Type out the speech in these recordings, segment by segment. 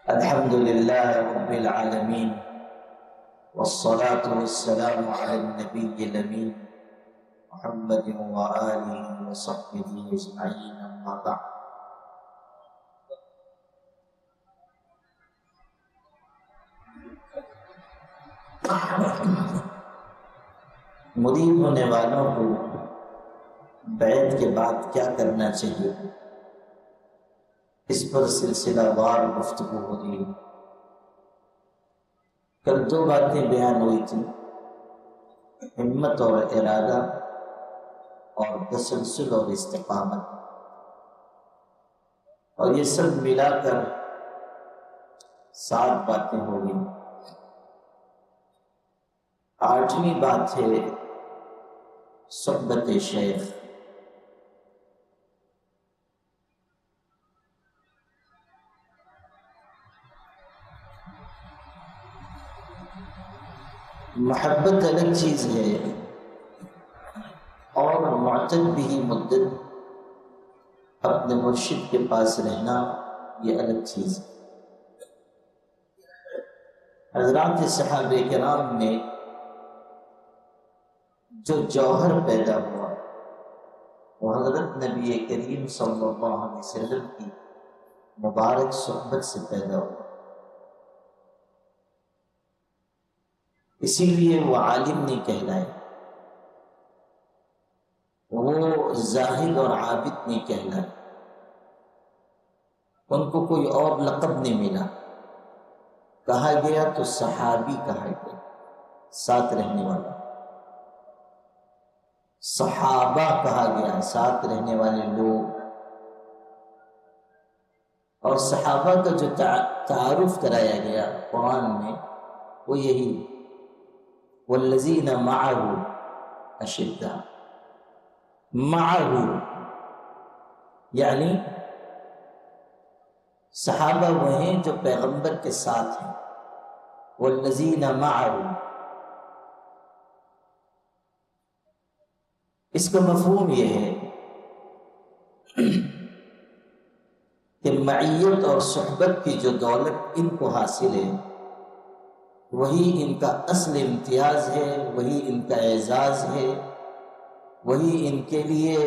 الحمد لله رب العالمين، والصلاة والسلام على النبي الأمين محمد وآله وصحبه أجمعين، أما بعد۔ مرید ہونے والوں کو بیعت کے بعد کیا کرنا چاہیے، اس پر سلسلہ وار گفتگو ہو رہی ہے۔ کل دو باتیں بیان ہوئی تھی، ہمت اور ارادہ اور تسلسل اور استقامت، اور یہ سب ملا کر 7 باتیں ہو گئی۔ 8ویں بات ہے صحبت شیخ۔ محبت الگ چیز ہے اور معتد بھی مدت اپنے مرشد کے پاس رہنا یہ الگ چیز ہے۔ حضرات صحابہ کرام میں جو جوہر پیدا ہوا وہ حضرت نبی کریم صلی اللہ علیہ وسلم کی مبارک صحبت سے پیدا ہوا، اسی لیے وہ عالم نہیں کہلائے، وہ زاہد اور عابد نہیں کہلائے، ان کو کوئی اور لقب نہیں ملا، کہا گیا تو صحابی کہا گیا، ساتھ رہنے والا، صحابہ کہا گیا، ساتھ رہنے والے لوگ۔ اور صحابہ کا جو تعارف کرایا گیا قرآن میں وہ یہی، والذین معہ اشداء، معہ یعنی صحابہ وہ ہیں جو پیغمبر کے ساتھ ہیں، والذین معہ، اس کا مفہوم یہ ہے کہ معیت اور صحبت کی جو دولت ان کو حاصل ہے وہی ان کا اصل امتیاز ہے، وہی ان کا اعزاز ہے، وہی ان کے لیے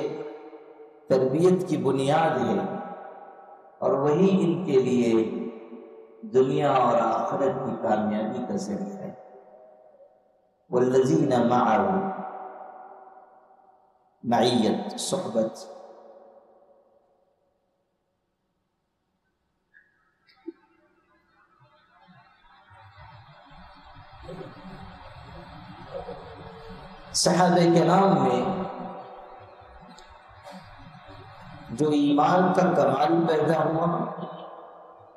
تربیت کی بنیاد ہے، اور وہی ان کے لیے دنیا اور آخرت کی کامیابی کا ذریعہ ہے۔ والذین معہ، معیت، صحبت۔ صحابہ کرام میں جو ایمان کا کمال پیدا ہوا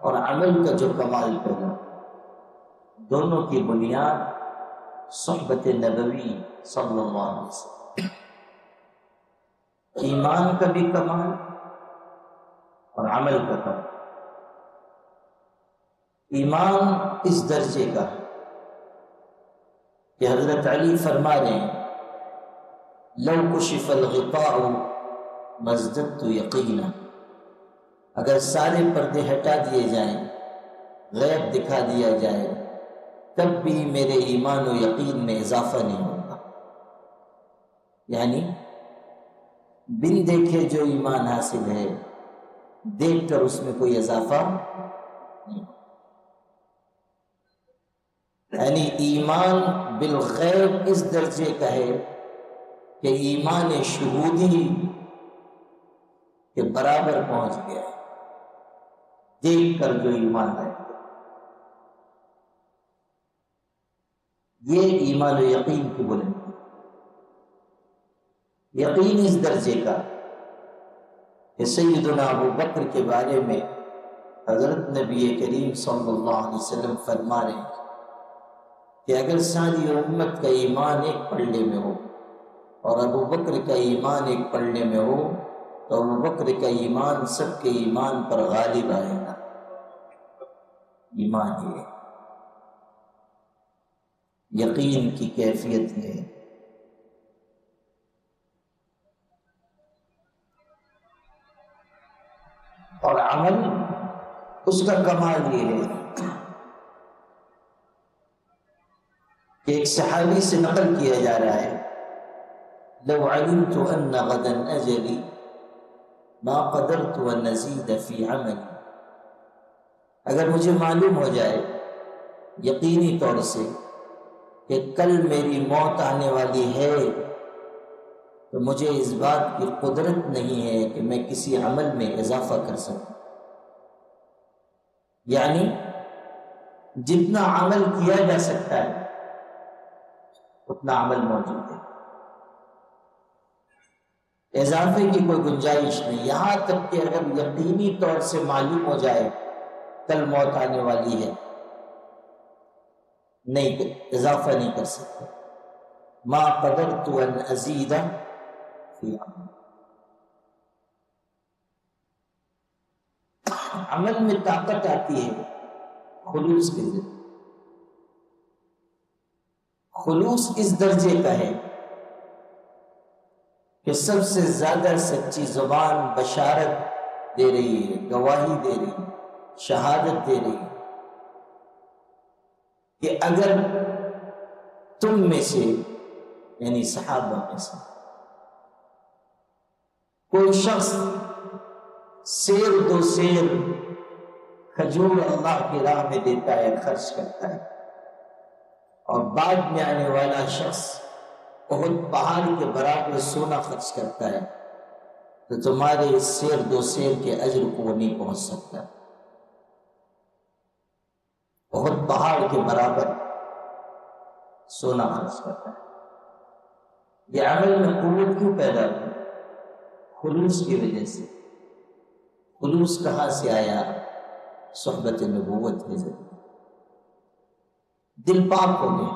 اور عمل کا جو کمال پیدا ہوا، دونوں کی بنیاد صحبت نبوی صلی اللہ علیہ وسلم۔ ایمان کا بھی کمال اور عمل کا کمال۔ ایمان اس درجے کا ہے کہ حضرت علی فرما رہے ہیں لو کشف الغطاء مازددت یقینا، اگر سارے پردے ہٹا دیے جائیں، غیب دکھا دیا جائے، تب بھی میرے ایمان و یقین میں اضافہ نہیں ہوگا۔ یعنی بن دیکھے جو ایمان حاصل ہے، دیکھ کر اس میں کوئی اضافہ نہیں، یعنی ایمان بالغیب اس درجے کا ہے کہ ایمان شہودی کے برابر پہنچ گیا ہے، دیکھ کر جو ایمان ہے، یہ ایمان و یقین کی بلندی۔ یقین اس درجے کا کہ سیدنا ابو بکر کے بارے میں حضرت نبی کریم صلی اللہ علیہ وسلم فرما رہے ہیں کہ اگر ساری امت کا ایمان ایک پلڑے میں ہو اور ابو بکر کا ایمان ایک پلڑے میں ہو تو ابو بکر کا ایمان سب کے ایمان پر غالب آئے گا۔ ایمان یہ ہے، یقین کی کیفیت یہ ہے۔ اور عمل اس کا کمال یہ ہے کہ ایک صحابی سے نقل کیا جا رہا ہے، لو علمت ان غدا اجلی ما قدرت ان ازید فی عملی، اگر مجھے معلوم ہو جائے یقینی طور سے کہ کل میری موت آنے والی ہے، تو مجھے اس بات کی قدرت نہیں ہے کہ میں کسی عمل میں اضافہ کر سکوں۔ یعنی جتنا عمل کیا جا سکتا ہے اتنا عمل موجود ہے، اضافے کی کوئی گنجائش نہیں، یہاں تک کہ اگر یقینی طور سے معلوم ہو جائے کل موت آنے والی ہے، نہیں، اضافہ نہیں کر سکتے۔ ما قدرت ان ازید فی عمل، عمل میں طاقت آتی ہے خلوص کے ذریعے۔ خلوص اس درجے کا ہے کہ سب سے زیادہ سچی زبان بشارت دے رہی ہے، گواہی دے رہی ہے، شہادت دے رہی ہے کہ اگر تم میں سے، یعنی صحابہ میں سے، کوئی شخص سیر دو سیر کھجور اللہ کی راہ میں دیتا ہے، خرچ کرتا ہے، اور بعد میں آنے والا شخص بہت پہاڑ کے برابر سونا خرچ کرتا ہے، تو تمہارے اس سیر دو سیر کے اجر کو وہ نہیں پہنچ سکتا۔ بہت پہاڑ کے برابر سونا خرچ کرتا ہے۔ یہ عمل میں قوت کیوں پیدا ہوئی؟ خلوص کی وجہ سے۔ خلوص کہاں سے آیا؟ صحبت نبوت کے ذریعے۔ دل پاک ہو گئے،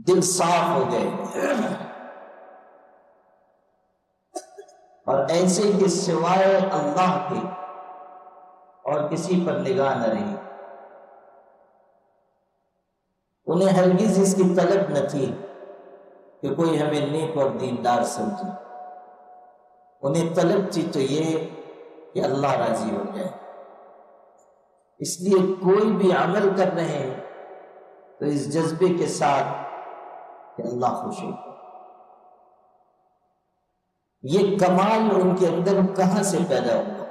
دل صاف ہو گئے، اور ایسے کہ سوائے اللہ کے اور کسی پر نگاہ نہ رہی۔ انہیں ہرگز اس کی طلب نہ تھی کہ کوئی ہمیں نیک اور دیندار سمجھے، انہیں طلب تھی تو یہ کہ اللہ راضی ہو جائے۔ اس لیے کوئی بھی عمل کر رہے ہیں تو اس جذبے کے ساتھ کہ اللہ خوش ہو۔ یہ کمال ان کے اندر کہاں سے پیدا ہوا؟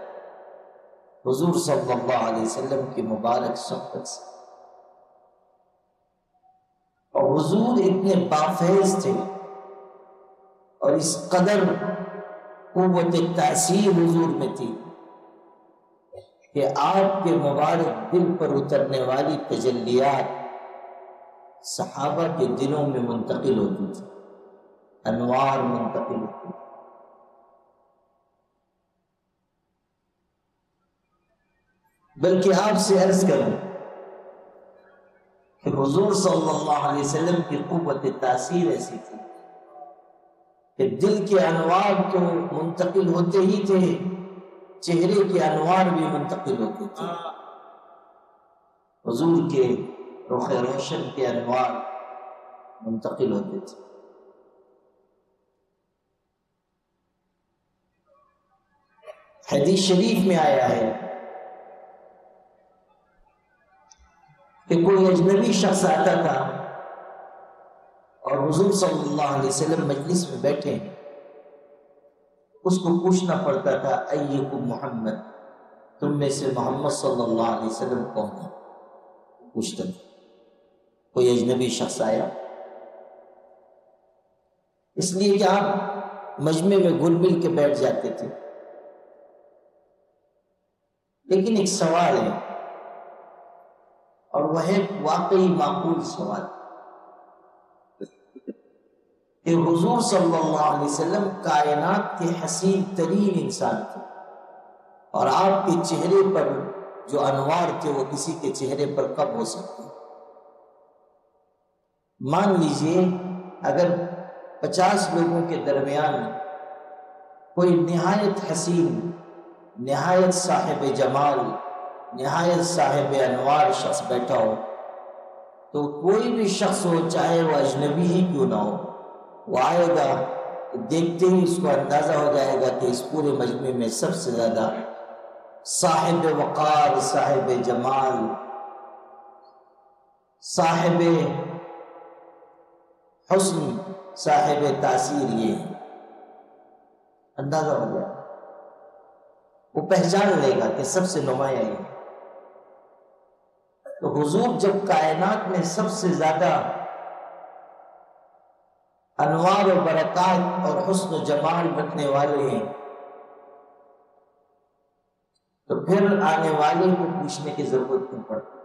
حضور صلی اللہ علیہ وسلم کی مبارک صحبت سے۔ اور حضور اتنے بافیض تھے اور اس قدر قوت تاثیر حضور میں تھی کہ آپ کے مبارک دل پر اترنے والی تجلیات صحابہ کے دلوں میں منتقل ہوتی تھی، انوار منتقل ہوتی تھی۔ بلکہ آپ سے عرض کروں کہ حضور صلی اللہ علیہ وسلم کی قوت تاثیر ایسی تھی کہ دل کے انوار تو منتقل ہوتے ہی تھے، چہرے کے انوار بھی منتقل ہوتے تھے۔ حضور کے رخ روشن کے انوار منتقل ہوتے تھے۔ حدیث شریف میں آیا ہے کہ کوئی اجنبی شخص آتا تھا اور حضور صلی اللہ علیہ وسلم مجلس میں بیٹھے ہیں، اس کو پوچھنا پڑتا تھا ایکم محمد، تم میں سے محمد صلی اللہ علیہ وسلم کون ہے؟ پوچھتا تھا۔ کوئی اجنبی شخص آیا، اس لیے کہ آپ مجمع میں گھل مل کے بیٹھ جاتے تھے، لیکن ایک سوال ہے اور وہ ہے واقعی معقول سوال کہ حضور صلی اللہ علیہ وسلم کائنات کے حسین ترین انسان تھے، اور آپ کے چہرے پر جو انوار تھے وہ کسی کے چہرے پر کب ہو سکتے؟ مان لیجئے اگر 50 لوگوں کے درمیان کوئی نہایت حسین، نہایت صاحب جمال، نہایت صاحب انوار شخص بیٹھا ہو، تو کوئی بھی شخص ہو، چاہے وہ اجنبی ہی کیوں نہ ہو، وہ آئے گا، دیکھتے ہی اس کو اندازہ ہو جائے گا کہ اس پورے مجمع میں سب سے زیادہ صاحب وقار، صاحب جمال، صاحب حسن، صاحب تاثیر، یہ اندازہ ہو گیا، وہ پہچان لے گا کہ سب سے نمایاں یہ۔ تو حضور جب کائنات میں سب سے زیادہ انوار و برکات اور حسن و جمال رکھنے والے ہیں، تو پھر آنے والے کو پوچھنے کی ضرورت نہیں پڑتی۔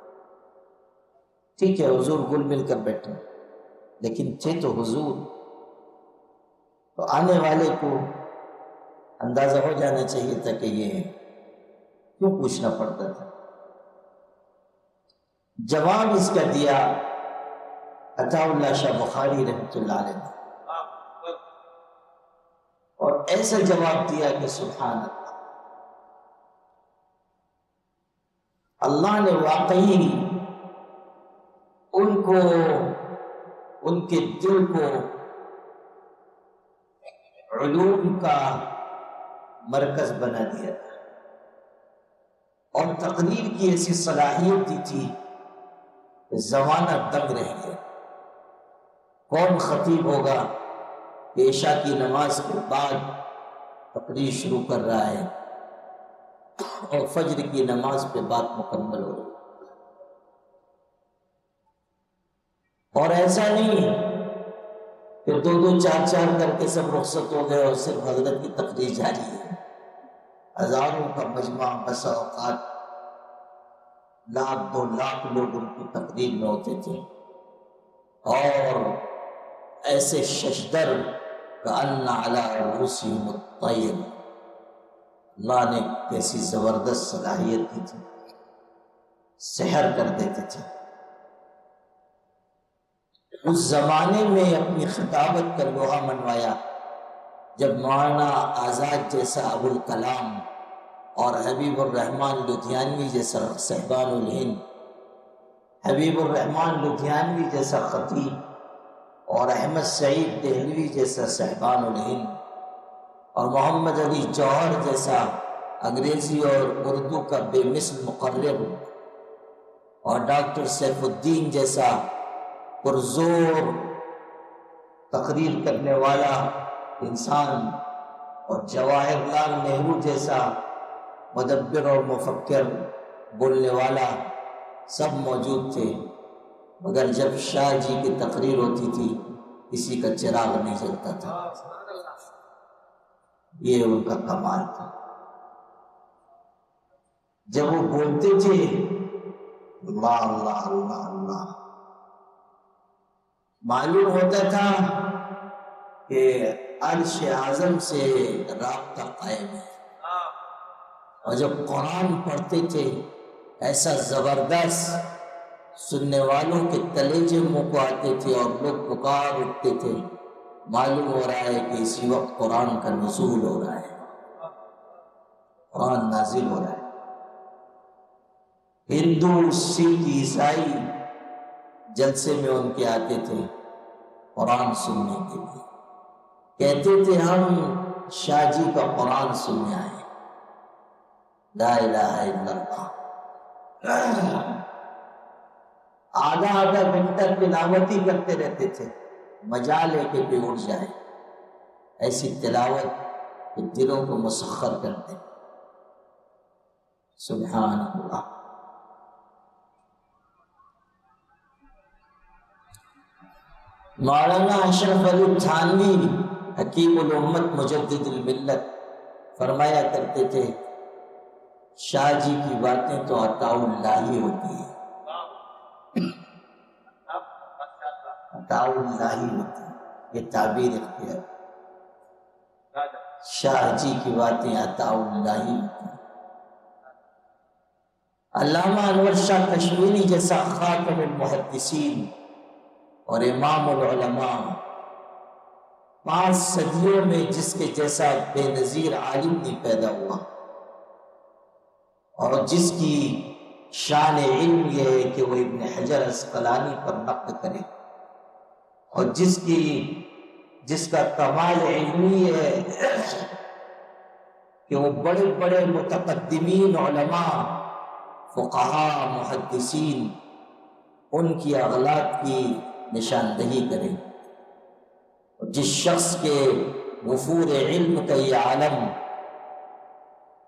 ٹھیک ہے حضور گل مل کر بیٹھے لیکن تھے تو حضور، تو آنے والے کو اندازہ ہو جانا چاہیے تھا کہ یہ ہے، کیوں پوچھنا پڑتا تھا؟ جواب اس کا دیا عطا اللہ شاہ بخاری رحمۃ اللہ علیہ نے، اور ایسا جواب دیا کہ سبحان اللہ، اللہ نے واقعی ان کو، ان کے دل کو علوم کا مرکز بنا دیا تھا، اور تقریر کی ایسی صلاحیت دی تھی کہ زمانہ دنگ رہ گیا۔ کون خطیب ہوگا کہ عشاء کی نماز کے بعد تقریر شروع کر رہا ہے اور فجر کی نماز پہ بات مکمل ہو رہی ہے؟ اور ایسا نہیں کہ دو دو چار چار کر کے سب رخصت ہو گئے اور صرف حضرت کی تقریر جاری ہے۔ ہزاروں کا مجمع، بسا اوقات لاکھ دو لاکھ لوگ ان کی تقریر میں ہوتے تھے، اور ایسے ششدر کأن علی رؤوسہم الطیر، اللہ نے کیسی زبردست صلاحیت دی تھی، سحر کر دیتے تھے۔ اس زمانے میں اپنی خطابت کا لوہا منوایا جب مولانا آزاد جیسا ابوالکلام اور حبیب الرحمن لدھیانوی جیسا صاحبان الہند، حبیب الرحمن لدھیانوی جیسا خطیب اور احمد سعید دہلوی جیسا صاحبان الہند اور محمد علی جوہر جیسا انگریزی اور اردو کا بے مثل مقرر اور ڈاکٹر سیف الدین جیسا پرزور تقریر کرنے والا انسان اور جواہر لال نہرو جیسا مدبر اور مفکر بولنے والا سب موجود تھے، مگر جب شاہ جی کی تقریر ہوتی تھی کسی کا چراغ نہیں جلتا تھا۔ یہ ان کا کمال تھا۔ جب وہ بولتے تھے اللہ اللہ اللہ اللہ، معلوم ہوتا تھا کہ عرش اعظم سے رابطہ قائم ہے۔ اور جب قرآن پڑھتے تھے ایسا زبردست، سننے والوں کے کلیجے منہ کو آتے تھے اور لوگ پکار اٹھتے تھے، معلوم ہو رہا ہے کہ اسی وقت قرآن کا نزول ہو رہا ہے، قرآن نازل ہو رہا ہے۔ ہندو، سکھ، عیسائی جلسے میں ان کے آتے تھے قرآن سننے کے لیے، کہتے تھے ہم شاہ جی کا قرآن سننے آئے۔ لا الہ الا اللہ، آدھا آدھا گھنٹہ تلاوت ہی کرتے رہتے تھے، مجال ہے کہ کوئی اٹھ جائے، ایسی تلاوت کہ دلوں کو مسخر کر دے۔ سبحان اللہ۔ مولانا اشرف علی تھانوی حکیم الامت مجدد الملت فرمایا کرتے تھے شاہ جی کی باتیں تو عطاء اللہ ہوتی ہے، عطاء اللہ ہوتی ہے، یہ تعبیر اختیار، شاہ جی کی باتیں عطاء اللہ ہوتی ہیں۔ علامہ انور شاہ کشمیری جیسا خاتم المحدثین اور امام العلماء، 5 صدیوں میں جس کے جیسا بے نظیر عالم نہیں پیدا ہوا، اور جس کی شان علم یہ ہے کہ وہ ابن حجر عسقلانی پر نقد کرے، اور جس کا کمال علمی ہے کہ وہ بڑے بڑے متقدمین علماء، فقہاء، محدثین، ان کی اغلاط کی نشاندہی کریں۔ جس شخص کے وفور علم کا یہ عالم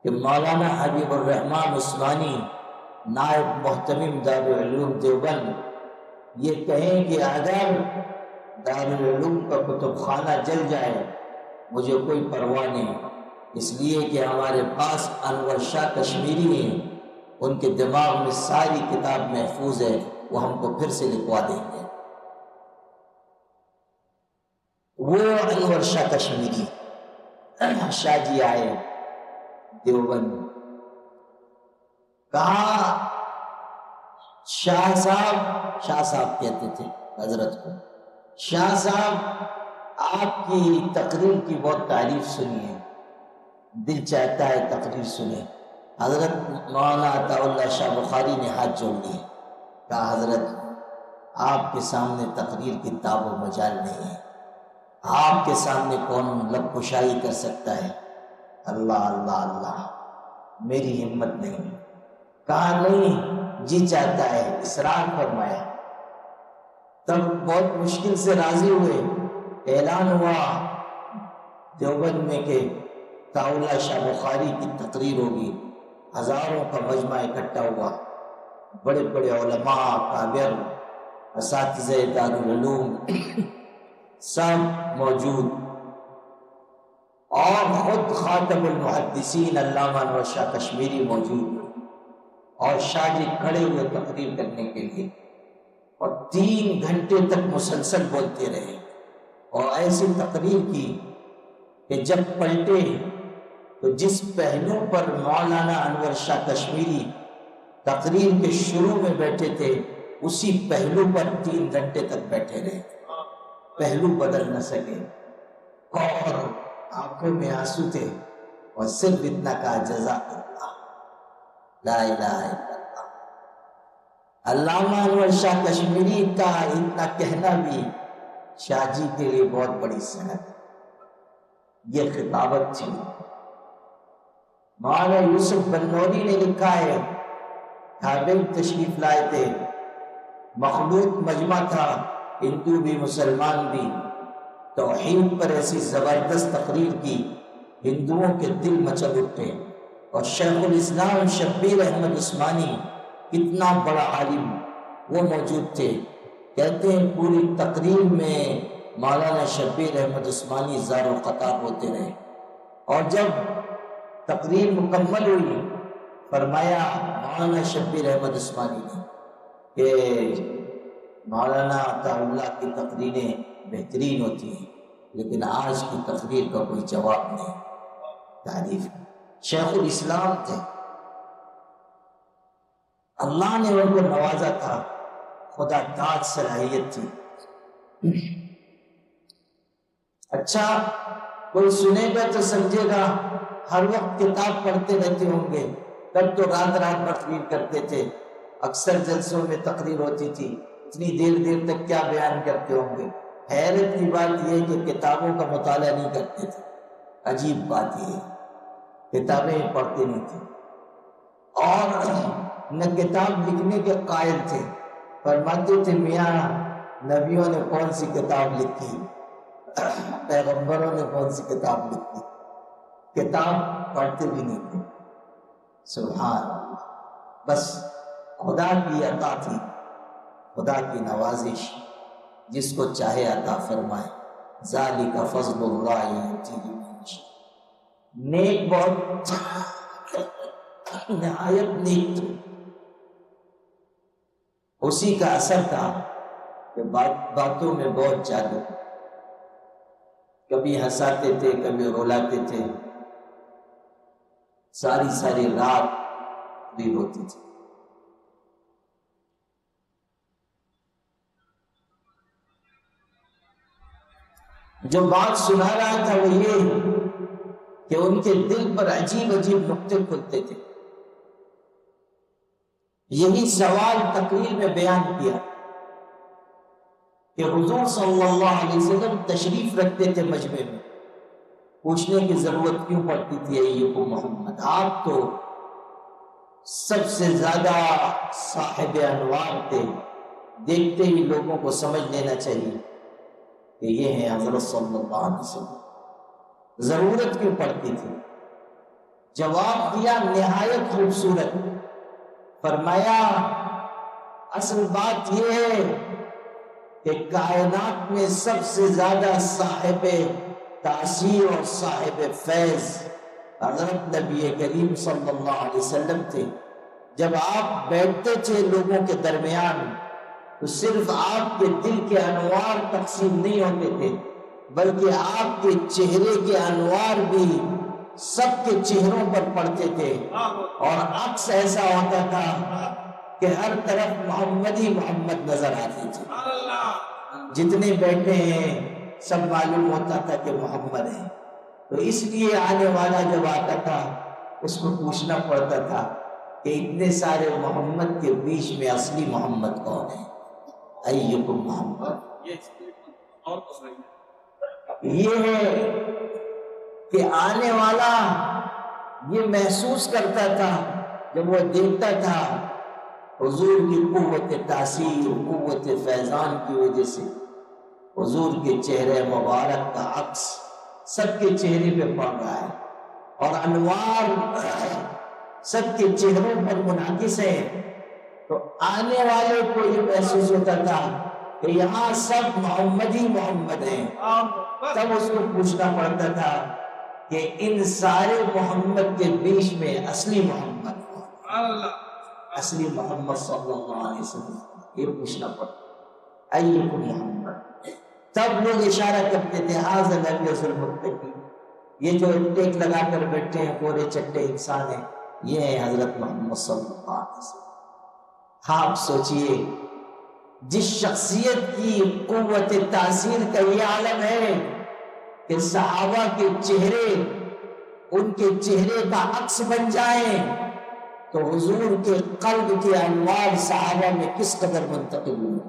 کہ مولانا حبیب الرحمن عثمانی نائب محتمم دارالعلوم دیوبند یہ کہیں کہ اگر دارالعلوم کا کتب خانہ جل جائے مجھے کوئی پرواہ نہیں، اس لیے کہ ہمارے پاس انور شاہ کشمیری ہیں، ان کے دماغ میں ساری کتاب محفوظ ہے، وہ ہم کو پھر سے لکھوا دیں گے۔ وہ انور شاہ کشمیری شاہ جی آئے دیوبند، کہا شاہ صاحب کہتے تھے حضرت کو، شاہ صاحب آپ کی تقریر کی بہت تعریف سنی ہے، دل چاہتا ہے تقریر سنیں۔ حضرت مولانا عطا اللہ شاہ بخاری نے ہاتھ جوڑ لیے، کہا حضرت آپ کے سامنے تقریر کی تاب و مجال نہیں ہے، آپ کے سامنے کون لب کشائی کر سکتا ہے؟ اللہ اللہ اللہ، میری ہمت نہیں۔ کہا نہیں، جی چاہتا ہے، اصرار فرمایا۔ تب بہت مشکل سے راضی ہوئے، اعلان ہوا دیوبند میں کہ عطا اللہ شاہ بخاری کی تقریر ہوگی، ہزاروں کا مجمع اکٹھا ہوا، بڑے بڑے علماء، اکابر، اساتذہ دارالعلوم سب موجود، اور خود خاتم المحدثین علامہ انور شاہ کشمیری موجود، اور شاہ جی کھڑے ہوئے تقریر کرنے کے لیے، اور 3 گھنٹے تک مسلسل بولتے رہے، اور ایسی تقریر کی کہ جب پلٹے تو جس پہلو پر مولانا انور شاہ کشمیری تقریر کے شروع میں بیٹھے تھے اسی پہلو پر 3 گھنٹے تک بیٹھے رہے، پہلو بدل نہ سکے، اور آنکھوں میں آنسو تھے، اور صرف اتنا کہا جزاک اللہ، لا الہ الا اللہ۔ علامہ انور شاہ کشمیری کا اتنا کہنا بھی شاہ جی کے لیے بہت بڑی صنعت ہے، یہ خطابت تھی۔ مولانا یوسف بنوری نے لکھا ہے، کعبے تشریف لائے تھے، مخلوط مجمع تھا، ہندو بھی مسلمان بھی، توحید پر ایسی زبردست تقریر کی، ہندوؤں کے دل مچل اٹھے، اور شیخ الاسلام شبیر احمد عثمانی کتنا بڑا عالم وہ موجود تھے، کہتے ہیں پوری تقریر میں مولانا شبیر احمد عثمانی زار و قطار ہوتے رہے، اور جب تقریر مکمل ہوئی فرمایا مولانا شبیر احمد عثمانی نے کہ مولانا عطا اللہ کی تقریریں بہترین ہوتی ہیں لیکن آج کی تقریر کا کوئی جواب نہیں، تعریف۔ شیخ الاسلام تھے، اللہ نے ان کو نوازا تھا، خدا داد صلاحیت تھی۔ اچھا کوئی سنے گا تو سمجھے گا ہر وقت کتاب پڑھتے رہتے ہوں گے، تب تو رات رات تقریر کرتے تھے، اکثر جلسوں میں تقریر ہوتی تھی، اتنی دیر دیر تک کیا بیان کرتے ہوں گے۔ حیرت کی بات یہ کہ کتابوں کا مطالعہ نہیں کرتے تھے، عجیب بات یہ ہے، کتابیں پڑھتے نہیں تھے، اور نہ کتاب لکھنے کے قائل تھے۔ فرماتے تھے میاں نبیوں نے کون سی کتاب لکھی، پیغمبروں نے کون سی کتاب لکھی، کتاب پڑھتے بھی نہیں تھے۔ سبحان اللہ، بس خدا کی عطا تھی، خدا کی نوازش، جس کو چاہے عطا فرمائے، ذالک فضل اللہ یؤتیہ من یشاء۔ نیک بہت نہایت نیک تھے، اسی کا اثر تھا کہ باتوں میں بہت جادو، کبھی ہنساتے تھے کبھی رلاتے تھے، ساری ساری رات بھی روتی تھی۔ جو بات سنا رہا تھا وہ یہ کہ ان کے دل پر عجیب عجیب نقطے کھلتے تھے۔ یہی سوال تقریر میں بیان کیا کہ حضور صلی اللہ علیہ وسلم تشریف رکھتے تھے مجمع میں، پوچھنے کی ضرورت کیوں پڑتی تھی ایکم محمد؟ آپ تو سب سے زیادہ صاحب انوار تھے، دیکھتے ہی لوگوں کو سمجھ لینا چاہیے کہ یہ ہیں حضرت صلی اللہ علیہ وسلم، ضرورت کیوں پڑتی تھی؟ جواب دیا نہایت خوبصورت، فرمایا اصل بات یہ ہے کہ کائنات میں سب سے زیادہ صاحب تاثیر اور صاحب فیض حضرت نبی کریم صلی اللہ علیہ وسلم تھے۔ جب آپ بیٹھتے تھے لوگوں کے درمیان تو صرف آپ کے دل کے انوار تقسیم نہیں ہوتے تھے، بلکہ آپ کے چہرے کے انوار بھی سب کے چہروں پر پڑتے تھے، اور عکس ایسا ہوتا تھا کہ ہر طرف محمد ہی محمد نظر آتے تھے۔ جتنے بیٹھے ہیں سب معلوم ہوتا تھا کہ محمد ہے۔ تو اس لیے آنے والا جب آتا تھا اس کو پوچھنا پڑتا تھا کہ اتنے سارے محمد کے بیچ میں اصلی محمد کون ہے؟ ایکم محمد۔ یہ ہے کہ آنے والا یہ محسوس کرتا تھا جب وہ دیکھتا تھا حضور کی قوت تاثیر، قوت فیضان کی وجہ سے حضور کے چہرے مبارک کا عکس سب کے چہرے پہ پڑ رہا ہے، اور انوار سب کے چہروں پر منعکس ہے، تو آنے والے کو یہ محسوس ہوتا تھا کہ یہاں سب محمد ہی محمد ہیں۔ تب اس کو پوچھنا پڑتا تھا کہ ان سارے محمد کے بیچ میں اصلی محمد کون؟ اصلی محمد صلی اللہ علیہ وسلم، یہ پوچھنا پڑتا ایکم محمد۔ تب لوگ اشارہ کرتے تھے ھذا الابیض المتقی، یہ جو ٹیک لگا کر بیٹھے ہیں گورے چٹے انسان ہیں، یہ ہے حضرت محمد صلی اللہ علیہ وسلم۔ آپ سوچئے جس شخصیت کی قوت تاثیر کا یہ عالم ہے کہ صحابہ کے چہرے ان کے چہرے کا عکس بن جائیں، تو حضور کے قلب کے انوار صحابہ میں کس قدر منتقل ہوئے۔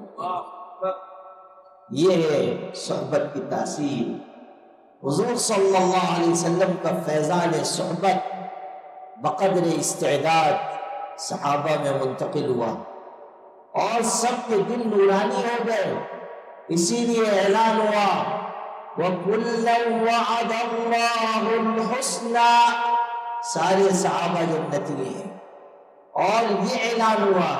یہ ہے صحبت کی تاثیر۔ حضور صلی اللہ علیہ وسلم کا فیضان صحبت بقدر استعداد صحابہ میں منتقل ہوا اور سب کے دل نورانی ہو گئے، اسی لیے اعلان ہوا وَكُلًّا وَعَدَ اللَّهُ الْحُسْنَى، سارے صحابہ جنتی ہیں، اور یہ اعلان ہوا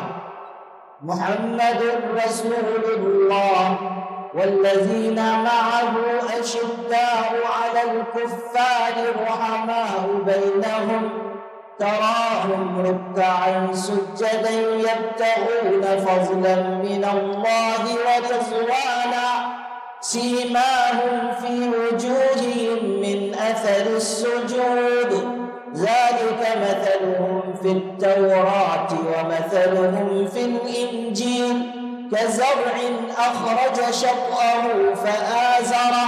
محمد رسول اللہ والذین معه اشداء علی الکفار رحماء بینہم تراهم رکعا سجدا یبتغون فضلا من اللہ ورضوانا سیماهم فی وجوہهم من اثر السجود ذلك مثلهم في التوراة ومثلهم في الإنجيل كزرع أخرج شطأه فآزره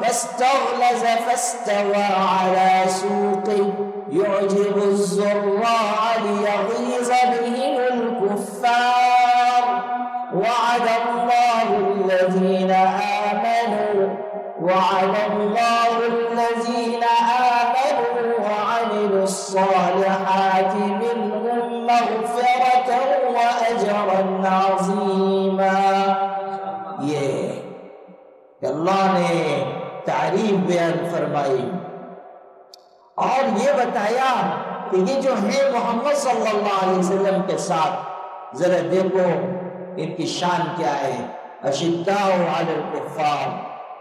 فاستغلظ فاستوى على سوقه يعجب الزراع ليغيظ بهم الكفار وعد الله الذين آمنوا وعملوا الصالحات منهم مغفرة وأجرا عظيما۔ یہ کہ اللہ نے تعریف بیان فرمائی اور یہ بتایا کہ یہ جو ہے محمد صلی اللہ علیہ وسلم کے ساتھ، ذرا دیکھو ان کی شان کیا ہے۔ اشداء علی الکفار،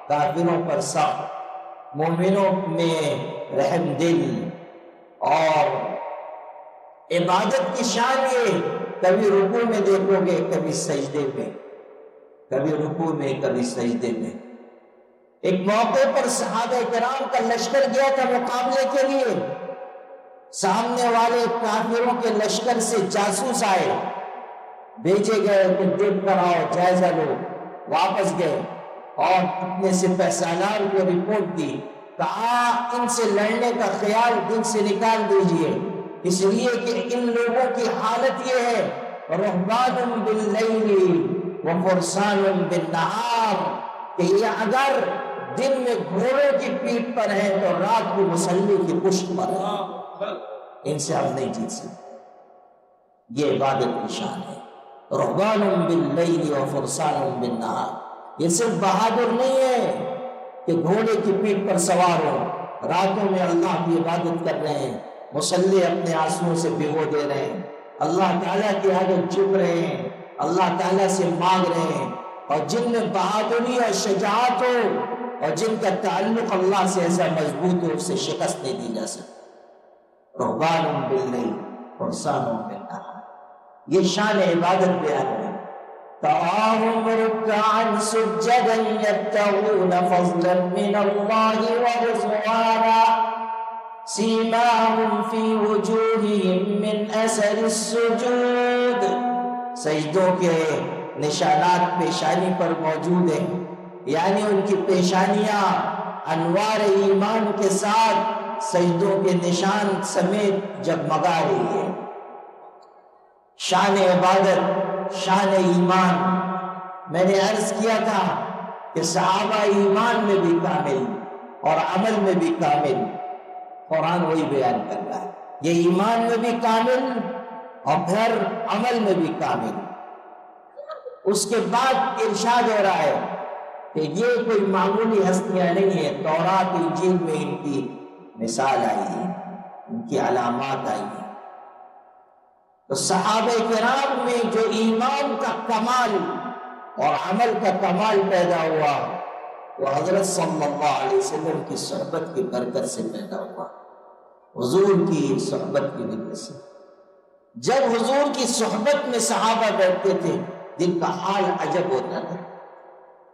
کافروں پر سخت، مومنوں میں رحم دل، اور عبادت کی شان یہ کبھی رکوع میں دیکھو گے کبھی سجدے میں، کبھی رکوع میں کبھی سجدے میں۔ ایک موقع پر صحابہ کرام کا لشکر گیا تھا مقابلے کے لیے، سامنے والے کافروں کے لشکر سے جاسوس آئے، بھیجے گئے کہ دیکھ کر آؤ، جائزہ لو، واپس گئے اور اپنے سپہ سالار کو رپورٹ دی، کہا ان سے لڑنے کا خیال دل سے نکال دیجئے، اس لیے کہ ان لوگوں کی حالت یہ ہے رہبان باللیل وفرسان بالنہار، کہ یہ اگر دن میں گھوڑوں کی پیٹھ پر ہیں تو رات کو مصلی کی پشت پر ہیں، ان سے ہم نہیں جیت سکتے۔ یہ عبادت کی شان ہے۔ رہبان باللیل و فرسان بالنہار، یہ صرف بہادر نہیں ہے کہ گھوڑے کی پیٹھ پر سوار ہو، راتوں میں اللہ کی عبادت کر رہے ہیں، مصلی اپنے آنسوؤں سے بھگو دے رہے ہیں، اللہ تعالیٰ کے آگے جھک رہے ہیں، اللہ تعالیٰ سے مانگ رہے ہیں، اور جن میں بہادری اور شجاعت ہو اور جن کا تعلق اللہ سے ایسا مضبوط ہو، اسے شکست نہیں دی جا سکتی۔ رہبان باللیل فرسان بالنہار، یہ شان عبادت بیان ہے۔ تراهم ركعا سجدا يبتغون فضلا من الله ورضوانا سيماهم في وجوههم من اثر السجود، سجدوں کے نشانات پیشانی پر موجود ہیں، یعنی ان کی پیشانیاں انوار ایمان کے ساتھ سجدوں کے نشان سمیت جگمگا رہی ہے۔ شان عبادت، شان ایمان، میں نے عرض کیا تھا کہ صحابہ ایمان میں بھی کامل اور عمل میں بھی کامل، قرآن وہی بیان کر رہا ہے، یہ ایمان میں بھی کامل اور پھر عمل میں بھی کامل۔ اس کے بعد ارشاد ہو رہا ہے کہ یہ کوئی معمولی ہستیاں نہیں ہیں، تورات انجیل میں ان کی مثال آئی ہے، ان کی علامات آئی ہیں۔ تو صحابہ کرام میں جو ایمان کا کمال اور عمل کا کمال پیدا ہوا وہ حضرت صلی اللہ علیہ وسلم کی صحبت کی برکت سے پیدا ہوا، حضور کی صحبت کی وجہ سے۔ جب حضور کی صحبت میں صحابہ بیٹھتے تھے دل کا حال عجب ہوتا تھا۔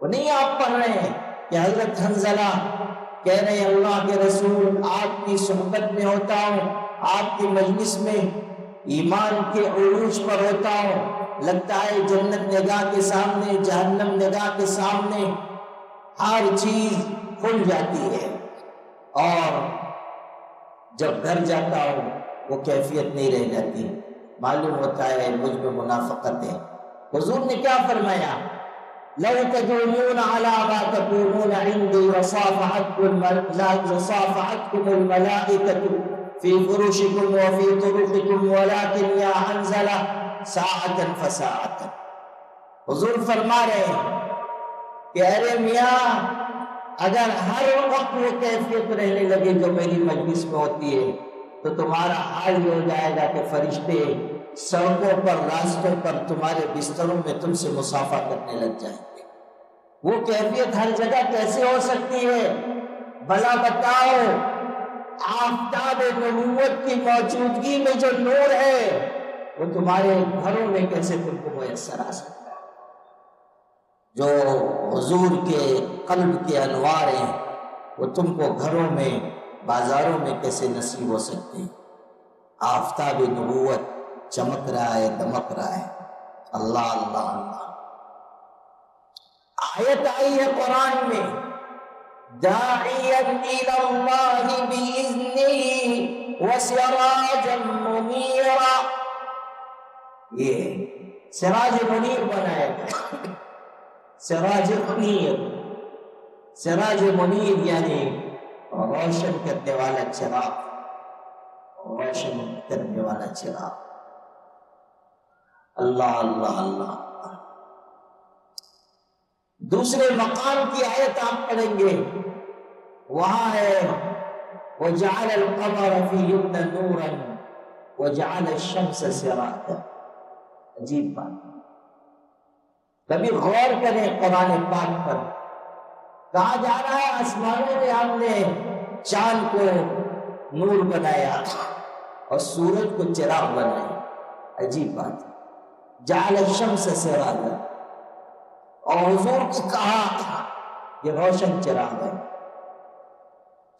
وہ نہیں آپ پڑھ رہے ہیں کہ حضرت حنظلہ کہہ رہے ہیں اللہ کے رسول آپ کی صحبت میں ہوتا ہوں، آپ کی مجلس میں ایمان کے عروج پر ہوتا ہوں، لگتا ہے جنت نگاہ کے سامنے، جہنم نگاہ کے سامنے، ہر چیز کھل جاتی ہے، اور جب گھر جاتا ہوں وہ کیفیت نہیں رہ جاتی، معلوم ہوتا ہے مجھ میں منافقت ہے۔ حضور نے کیا فرمایا؟ لو تدومون على ما تكونون عندي وصافحتكم الملائكة في فرشكم وفي طرقكم ولكن يا حنظلة ساعة فساعة۔ حضور فرما رہے ہیں کہ ارے میاں اگر ہر وقت وہ کیفیت رہنے لگے جو میری مجلس میں ہوتی ہے تو تمہارا حال یہ ہو جائے گا کہ فرشتے سڑکوں پر، راستوں پر، تمہارے بستروں میں تم سے مصافحہ کرنے لگ جائیں گے۔ وہ کیفیت ہر جگہ کیسے ہو سکتی ہے؟ بھلا بتاؤ، آفتاب نبوت کی موجودگی میں جو نور ہے وہ تمہارے گھروں میں کیسے تم کو میسر آ سکتا ہے؟ جو حضور کے قلب کے انوار ہیں وہ تم کو گھروں میں، بازاروں میں کیسے نصیب ہو سکتے ہیں؟ آفتاب نبوت چمک رہا ہے، دمک رہا ہے۔ اللہ اللہ اللہ۔ آیت آئی ہے قرآن میں داعیا الی اللہ باذنہ وسراجا منیرا، یہ سراج منیر بنایا گیا، سراج منیر، سراج منیر یعنی روشن کرنے والا چراغ، روشن کرنے والا چراغ۔ اللہ اللہ اللہ۔ دوسرے مقام کی آیت آپ پڑھیں گے، وہاں ہے وَجَعَلَ الْقَمَرَ فِيهِنَّ نُورًا وَجَعَلَ الشَّمْسَ سِرَاجًا۔ عجیب بات، کبھی غور کریں قرآن پاک پر، کہا جا رہا ہے آسمانوں میں ہم نے چاند کو نور بنایا اور سورج کو چراغ بنایا۔ عجیب بات، جعل الشمس سراجا، اور حضور کو کہا یہ روشن چراغ ہے۔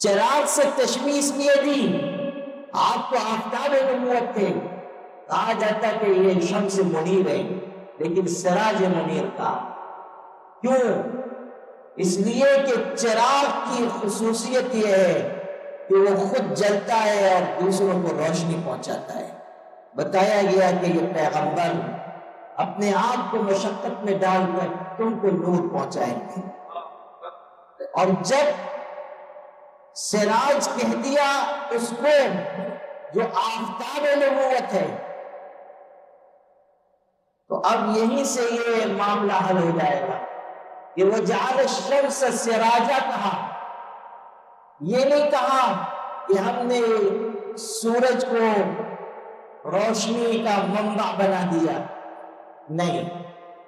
چراغ سے تشمیس لیے دی، آپ کو آفتاب نبوت تھے، کہا جاتا کہ یہ شمس منیر ہے، لیکن سراج منیر کا کیوں؟ اس لیے کہ چراغ کی خصوصیت یہ ہے کہ وہ خود جلتا ہے اور دوسروں کو روشنی پہنچاتا ہے۔ بتایا گیا کہ یہ پیغمبر اپنے آپ کو مشقت میں ڈال کر تم کو نور پہنچائیں گے۔ اور جب سراج کہہ دیا اس کو جو آفتاب نبوت ہے، تو اب یہیں سے یہ معاملہ حل ہو جائے گا کہ وہ جعل الشمس سراجا کہا، یہ نہیں کہا کہ ہم نے سورج کو روشنی کا منبع بنا دیا، نہیں،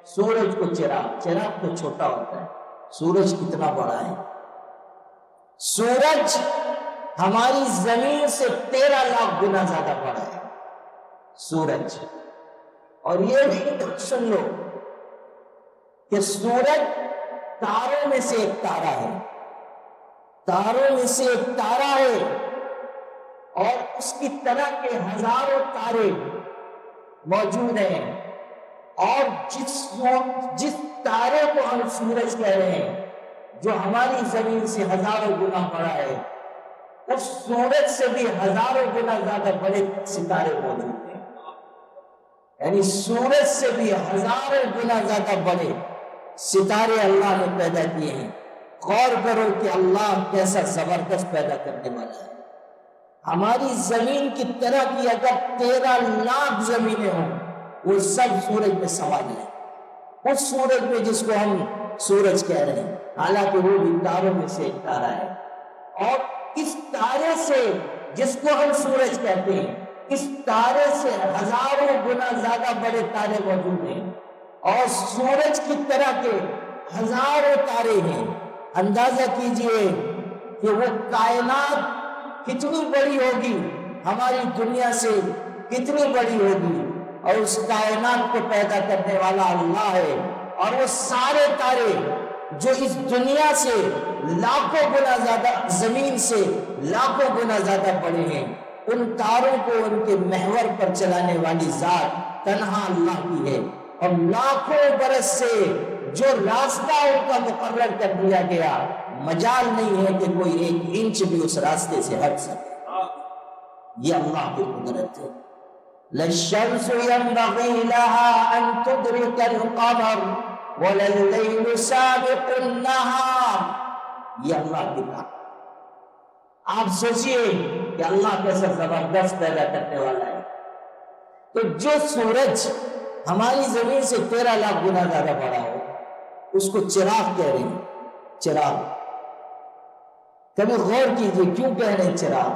سورج کو چراغ تو چھوٹا ہوتا ہے، سورج کتنا بڑا ہے؟ سورج ہماری زمین سے 13 لاکھ گنا زیادہ بڑا ہے سورج۔ اور یہ بھی سن لو کہ سورج تاروں میں سے ایک تارا ہے، تاروں میں سے ایک تارا ہے، اور اس کی طرح کے ہزاروں تارے موجود ہیں، اور جس تارے کو ہم سورج کہہ رہے ہیں جو ہماری زمین سے ہزاروں گنا بڑا ہے، اس سورج سے بھی ہزاروں گنا زیادہ بڑے ستارے موجود ہیں، یعنی سورج سے بھی ہزاروں گنا زیادہ بڑے ستارے اللہ نے پیدا کیے ہیں۔ غور کرو کہ اللہ کیسا زبردست پیدا کرنے والا ہے۔ ہماری زمین کی طرح کی اگر 13 لاکھ زمینیں ہوں، وہ سب سورج میں سوال ہے، اس سورج میں جس کو ہم سورج کہہ رہے ہیں، حالانکہ وہ بھی تاروں میں سے ایک تارا ہے، اور اس تارے سے جس کو ہم سورج کہتے ہیں، اس تارے سے ہزاروں گنا زیادہ بڑے تارے موجود ہیں، اور سورج کی طرح کے ہزاروں تارے ہیں۔ اندازہ کیجئے کہ وہ کائنات کتنی بڑی ہوگی، ہماری دنیا سے کتنی بڑی ہوگی، اور اس کائنات کو پیدا کرنے والا اللہ ہے، اور وہ سارے تارے جو اس دنیا سے لاکھوں گنا زیادہ، زمین سے لاکھوں گنا زیادہ بڑے ہیں، ان تاروں کو ان کے محور پر چلانے والی ذات تنہا اللہ کی ہے، اور لاکھوں برس سے جو راستہ ان کا مقرر کر دیا گیا، مجال نہیں ہے کہ کوئی 1 انچ بھی اس راستے سے ہٹ سکے۔ یہ اللہ کی قدرت ہے۔ لَلشَّمْسُ يَنبَغِي لَهَا أَن تُدْرِكَ الْقَمَرَ وَلَلَّيْلُ سَابِقُ النَّهَارِ، یہ اللہ کی بات۔ آپ سوچئے کہ اللہ کیسا زبردست پیدا کرنے والا ہے۔ تو جو سورج ہماری زمین سے 13 لاکھ گنا زیادہ بڑا ہو، اس کو چراغ کہہ رہے ہیں، چراغ۔ کبھی غور کیجئے کیوں کہہ رہے ہیں چراغ؟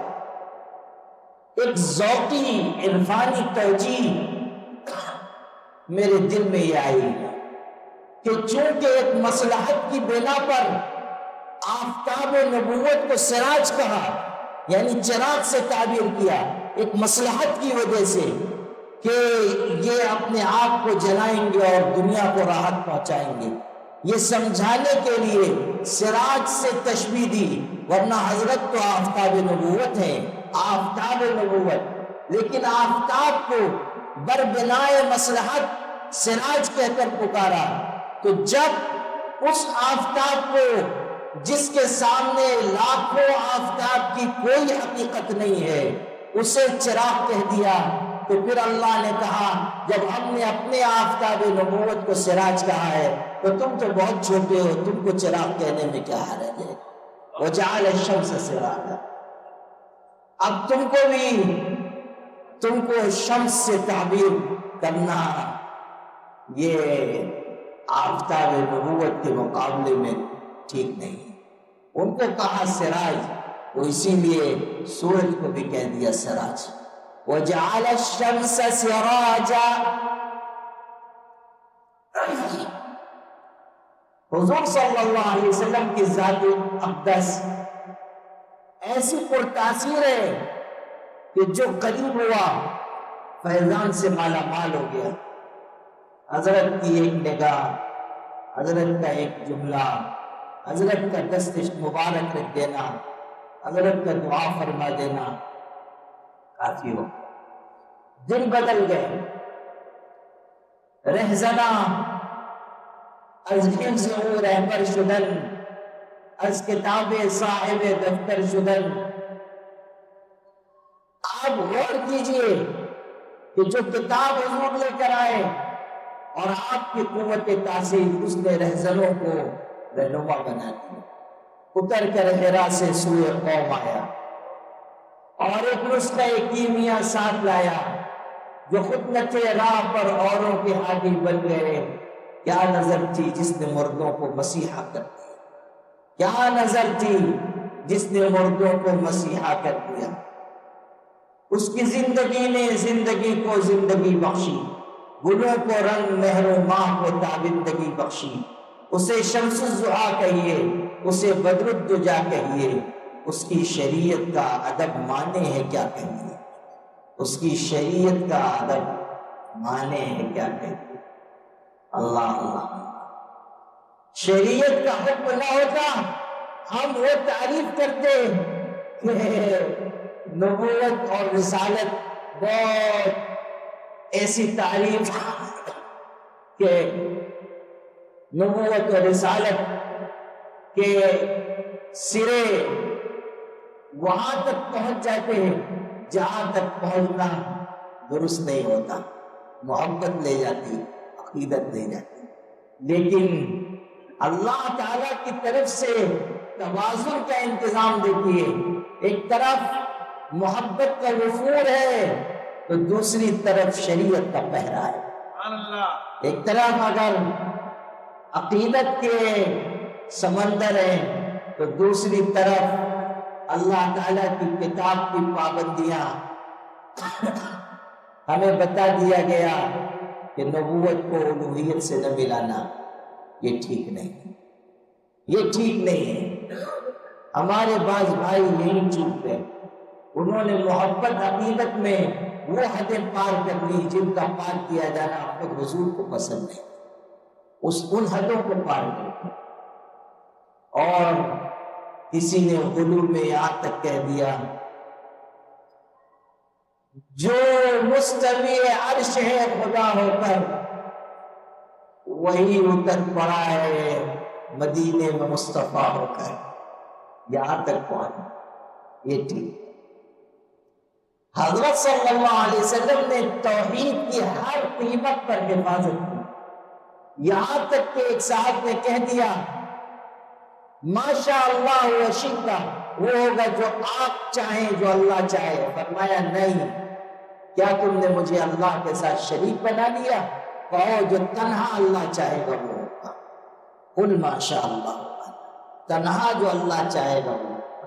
ایک ذوقی عرفانی توجیہ میرے دل میں یہ آئی کہ چونکہ ایک مصلحت کی بنا پر آفتاب نبوت کو سراج کہا، یعنی چراغ سے تعبیر کیا، ایک مصلحت کی وجہ سے کہ یہ اپنے آپ کو جلائیں گے اور دنیا کو راحت پہنچائیں گے، یہ سمجھانے کے لیے سراج سے تشبیہ دی، ورنہ حضرت تو آفتاب نبوت ہے، آفتاب نبوت، لیکن آفتاب کو بربنائے مصلحت سراج کہہ کر پکارا۔ تو جب اس آفتاب کو جس کے سامنے لاکھوں آفتاب کی کوئی حقیقت نہیں ہے، اسے چراغ کہہ دیا، تو پھر اللہ نے کہا جب ہم نے اپنے آفتاب نبوت کو سراج کہا ہے تو تم تو بہت چھوٹے ہو، تم کو چراغ کہنے میں کیا حرج ہے؟ وجعل الشمس سراجا۔ اب تم کو شمس سے تعبیر کرنا یہ آفتاب نبوت کے مقابلے میں ٹھیک نہیں۔ ان کو کہا سراج، وہ اسی لیے سورج کو بھی کہہ دیا سراج۔ وجعل الشمس سراجا۔ حضور صلی اللہ علیہ وسلم کی ذات اقدس ایسی پرتاثیر ہے کہ جو قریب ہوا فیضان سے مالا مال ہو گیا۔ حضرت کی ایک نگاہ، حضرت کا ایک جملہ، حضرت کا دست مبارک رکھ دینا، حضرت کا دعا فرما دینا کافی ہو۔ دن بدل گئے، رہزنا از حفظ او رہبر شدن، از کتاب صاحب دفتر شدن۔ آپ غور کیجئے کہ جو کتاب حضور لے کر آئے اور آپ کی قوت تاثیر، اس نے رہزنوں کو رہنما بنا دیا۔ اتر کر حرا سے سوئے قوم آیا اور ایک نسخہ کیمیا ساتھ لایا، جو خود نہ تھے راہ پر اوروں کے عادی بن گئے۔ کیا نظر تھی جس نے مردوں کو مسیحا کر دیا، کیا نظر تھی جس نے مردوں کو مسیحا کر دیا۔ اس کی زندگی نے زندگی کو زندگی بخشی، گلوں کو رنگ، مہر و ماہ کو تابندگی بخشی۔ اسے شمس الضحیٰ کہیے، اسے بدر الدجا کہیے، اس کی شریعت کا ادب مانے ہے کیا کہیے، اس کی شریعت کا ادب مانے ہے کیا کہیے۔ اللہ اللہ، شریعت کا حکم نہ ہوتا ہم وہ تعریف کرتے کہ نبوت اور رسالت بہت ایسی تعریف کہ نبوت اور رسالت کے سرے وہاں تک پہنچ جاتے ہیں جہاں تک پہنچنا درست نہیں ہوتا، محبت لے جاتی، عقیدت لے جاتی۔ لیکن اللہ تعالیٰ کی طرف سے توازن کا انتظام دیکھیے، ایک طرف محبت کا وفور ہے تو دوسری طرف شریعت کا پہرا ہے۔ ایک طرف اگر عقیدت کے سمندر ہیں تو دوسری طرف اللہ تعالیٰ کی کتاب کی پابندیاں۔ ہمیں بتا دیا گیا کہ نبوت کو الوہیت سے نہ ملانا، یہ ٹھیک نہیں، یہ ٹھیک نہیں ہے۔ ہمارے بعض بھائی یہی چوک گئے، انہوں نے محبت عقیدت میں وہ حدیں پار کر لی جن کا پار کیا جانا خود حضور کو پسند ہے، ان حدوں کو پار کر دیا۔ اور کسی نے غلو میں یہاں تک کہہ دیا جو مستوی عرش ہے خدا ہو کر وہی اتر پڑا ہے مدینے میں مصطفیٰ ہو کر، یہاں تک پہنچا، یہ ٹھیک۔ حضرت صلی اللہ علیہ وسلم نے توحید کی ہر قیمت پر حفاظت کی، یہاں تک کہ ایک صاحب نے کہہ دیا ماشاء اللہ و شئتا، وہ ہوگا جو آپ چاہیں جو اللہ چاہے۔ فرمایا نہیں، کیا تم نے مجھے اللہ کے ساتھ شریک بنا لیا؟ کہو جو تنہا اللہ چاہے گا وہ ہوگا، قل ماشاء اللہ، تنہا جو اللہ چاہے گا وہ ہوگا۔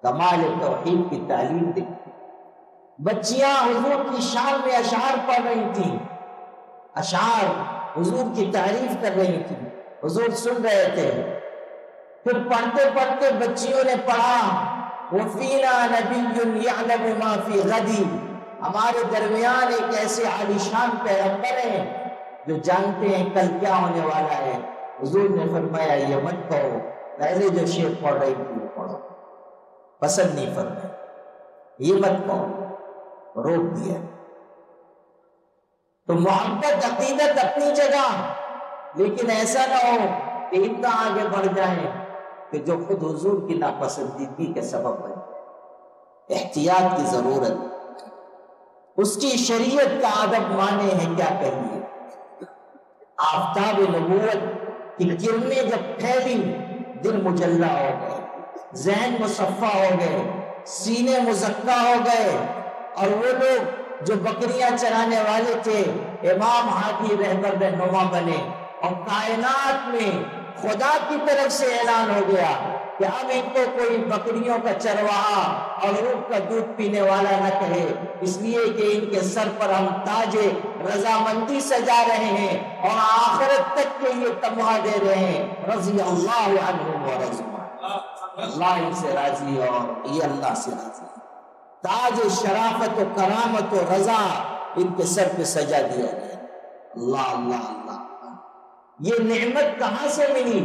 کمال توحید کی تعلیم دی۔ بچیاں حضور کی شان میں اشعار پڑھ رہی تھیں، اشعار حضور کی تعریف کر رہی تھیں، حضور سن رہے تھے۔ پھر پڑھتے پڑھتے بچیوں نے پڑھا وَفِينَا نَبِيٌّ يَعْلَمُ مَا فِي غَدٍ، ہمارے درمیان ایک ایسے عالیشان پیغمبر ہیں جو جانتے ہیں کل کیا ہونے والا ہے۔ حضور نے فرمایا یہ مت پڑھو، پہلے جو شعر پڑھ رہی تھی وہ پڑھو، پسند نہیں فرمایا، یہ مت پڑھو، روک دیا۔ تو محبت عقیدت اپنی جگہ، لیکن ایسا نہ ہو کہ اتنا آگے بڑھ جائیں کہ جو خود حضور کی ناپسندیدگی کے سبب بن جائے۔ احتیاط کی ضرورت، اس کی شریعت کا ادب مانے ہیں کیا کہیے۔ آفتاب نبوت کی کرنیں جب پھیلی، دل مجلہ ہو گئے، ذہن مصفہ ہو گئے، سینے مزکہ ہو گئے، اور وہ لوگ جو بکریاں چرانے والے تھے امام ہادی رہبر رہنما بنے، اور کائنات میں خدا کی طرف سے اعلان ہو گیا کہ اب ان کو کوئی بکریوں کا چرواہا اور اونٹ کا دودھ پینے والا نہ کہے، اس لیے کہ ان کے سر پر ہم تاج رضامندی سجا رہے ہیں اور آخرت تک کے یہ تمغہ دے رہے ہیں، رضی اللہ عنہم ورضوا عنہ، اللہ ان سے راضی اور یہ اللہ سے راضی۔ تاج شرافت و کرامت و رضا ان کے سر پہ سجا دیا گیا۔ اللہ اللہ اللہ، یہ نعمت کہاں سے ملی؟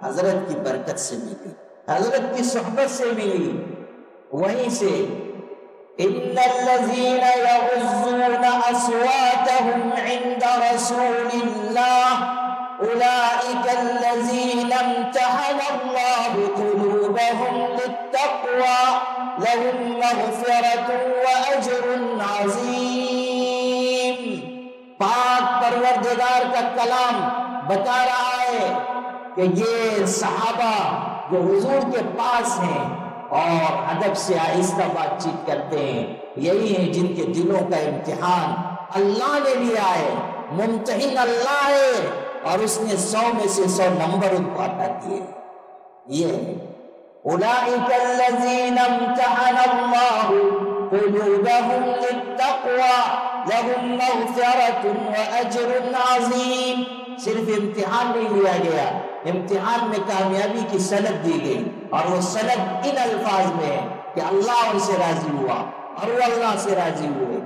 حضرت کی برکت سے ملی، حضرت کی صحبت سے ملی، وہیں سے ان الذين يغضون اصواتهم عند رسول الله اولئك الذين امتحن الله قلوبهم للتقوى لهم مغفرة واجر عظیم۔ پاک پروردگار کا کلام بتا رہا ہے کہ یہ صحابہ جو حضور کے پاس ہیں اور ادب سے آہستہ بات چیت کرتے ہیں، یہی ہیں جن کے دلوں کا امتحان اللہ نے لیا ہے، ممتحن اللہ ہے، اور اس نے 100 میں سے 100 نمبر ان کو عطا کیے۔ یہ ہے اولئک الذین امتحن اللہ قلوبہم للتقوی لہم مغفرۃ واجر عظیم۔ صرف امتحان نہیں لیا گیا، امتحان میں کامیابی کی سند دی گئی، اور وہ سند ان الفاظ میں ہے کہ اللہ ان سے راضی ہوا اور وہ اللہ سے راضی ہوئے۔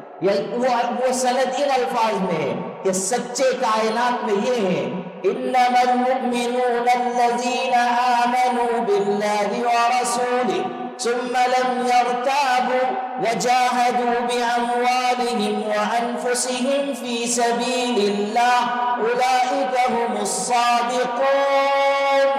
وہ سند ان الفاظ میں ہے کہ سچے کائنات میں یہ ہے انما المؤمنون الذين آمنوا بالله ورسوله ثم لم يرتابوا وجاهدوا بأموالهم وأنفسهم في سبيل الله أولئك هم الصادقون۔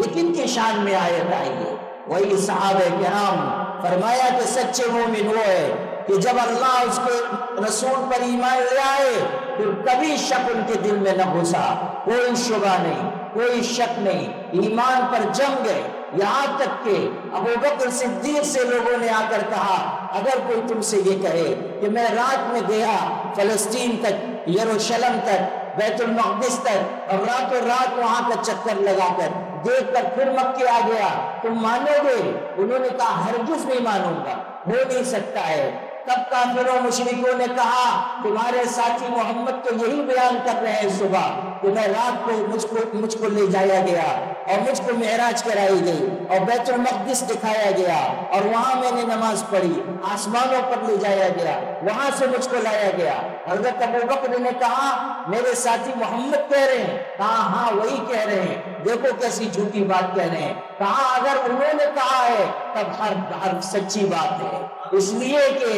یہ کن کی شان میں آیت آئی ہے؟ وہی صحابہ کرام، فرمایا کہ سچے مومن وہ ہے کہ جب اللہ اس کے رسول پر ایمان لے آئے پھر کبھی شک ان کے دل میں نہ گھسا، کوئی شبہ نہیں، کوئی شک نہیں، ایمان پر جم گئے۔ یہاں تک کہ ابوبکر صدیق سے لوگوں نے آ کر کہا اگر کوئی تم سے یہ کہے کہ میں رات میں گیا فلسطین تک، یروشلم تک، بیت المقدس تک، اور راتوں رات وہاں کا چکر لگا کر دیکھ کر پھر مکے آ گیا، تم مانو گے؟ انہوں نے کہا ہرگز نہیں مانوں گا، ہو نہیں سکتا ہے۔ تب کافروں مشرکوں نے کہا تمہارے ساتھی محمد تو یہی بیان کر رہے ہیں صبح کہ میں رات کو مجھ کو لے جایا گیا اور مجھ کو معراج کرائی گئی اور بیت المقدس دکھایا گیا اور وہاں میں نے نماز پڑھی، آسمانوں پر لے جایا گیا، وہاں سے مجھ کو لایا گیا۔ حضرت ابوبکر نے کہا میرے ساتھی محمد کہہ رہے ہیں؟ کہا ہاں وہی کہہ رہے ہیں، دیکھو کیسی جھوٹی بات کہہ رہے ہیں۔ کہا اگر انہوں نے کہا ہے تب ہر سچی بات ہے، اس لیے کہ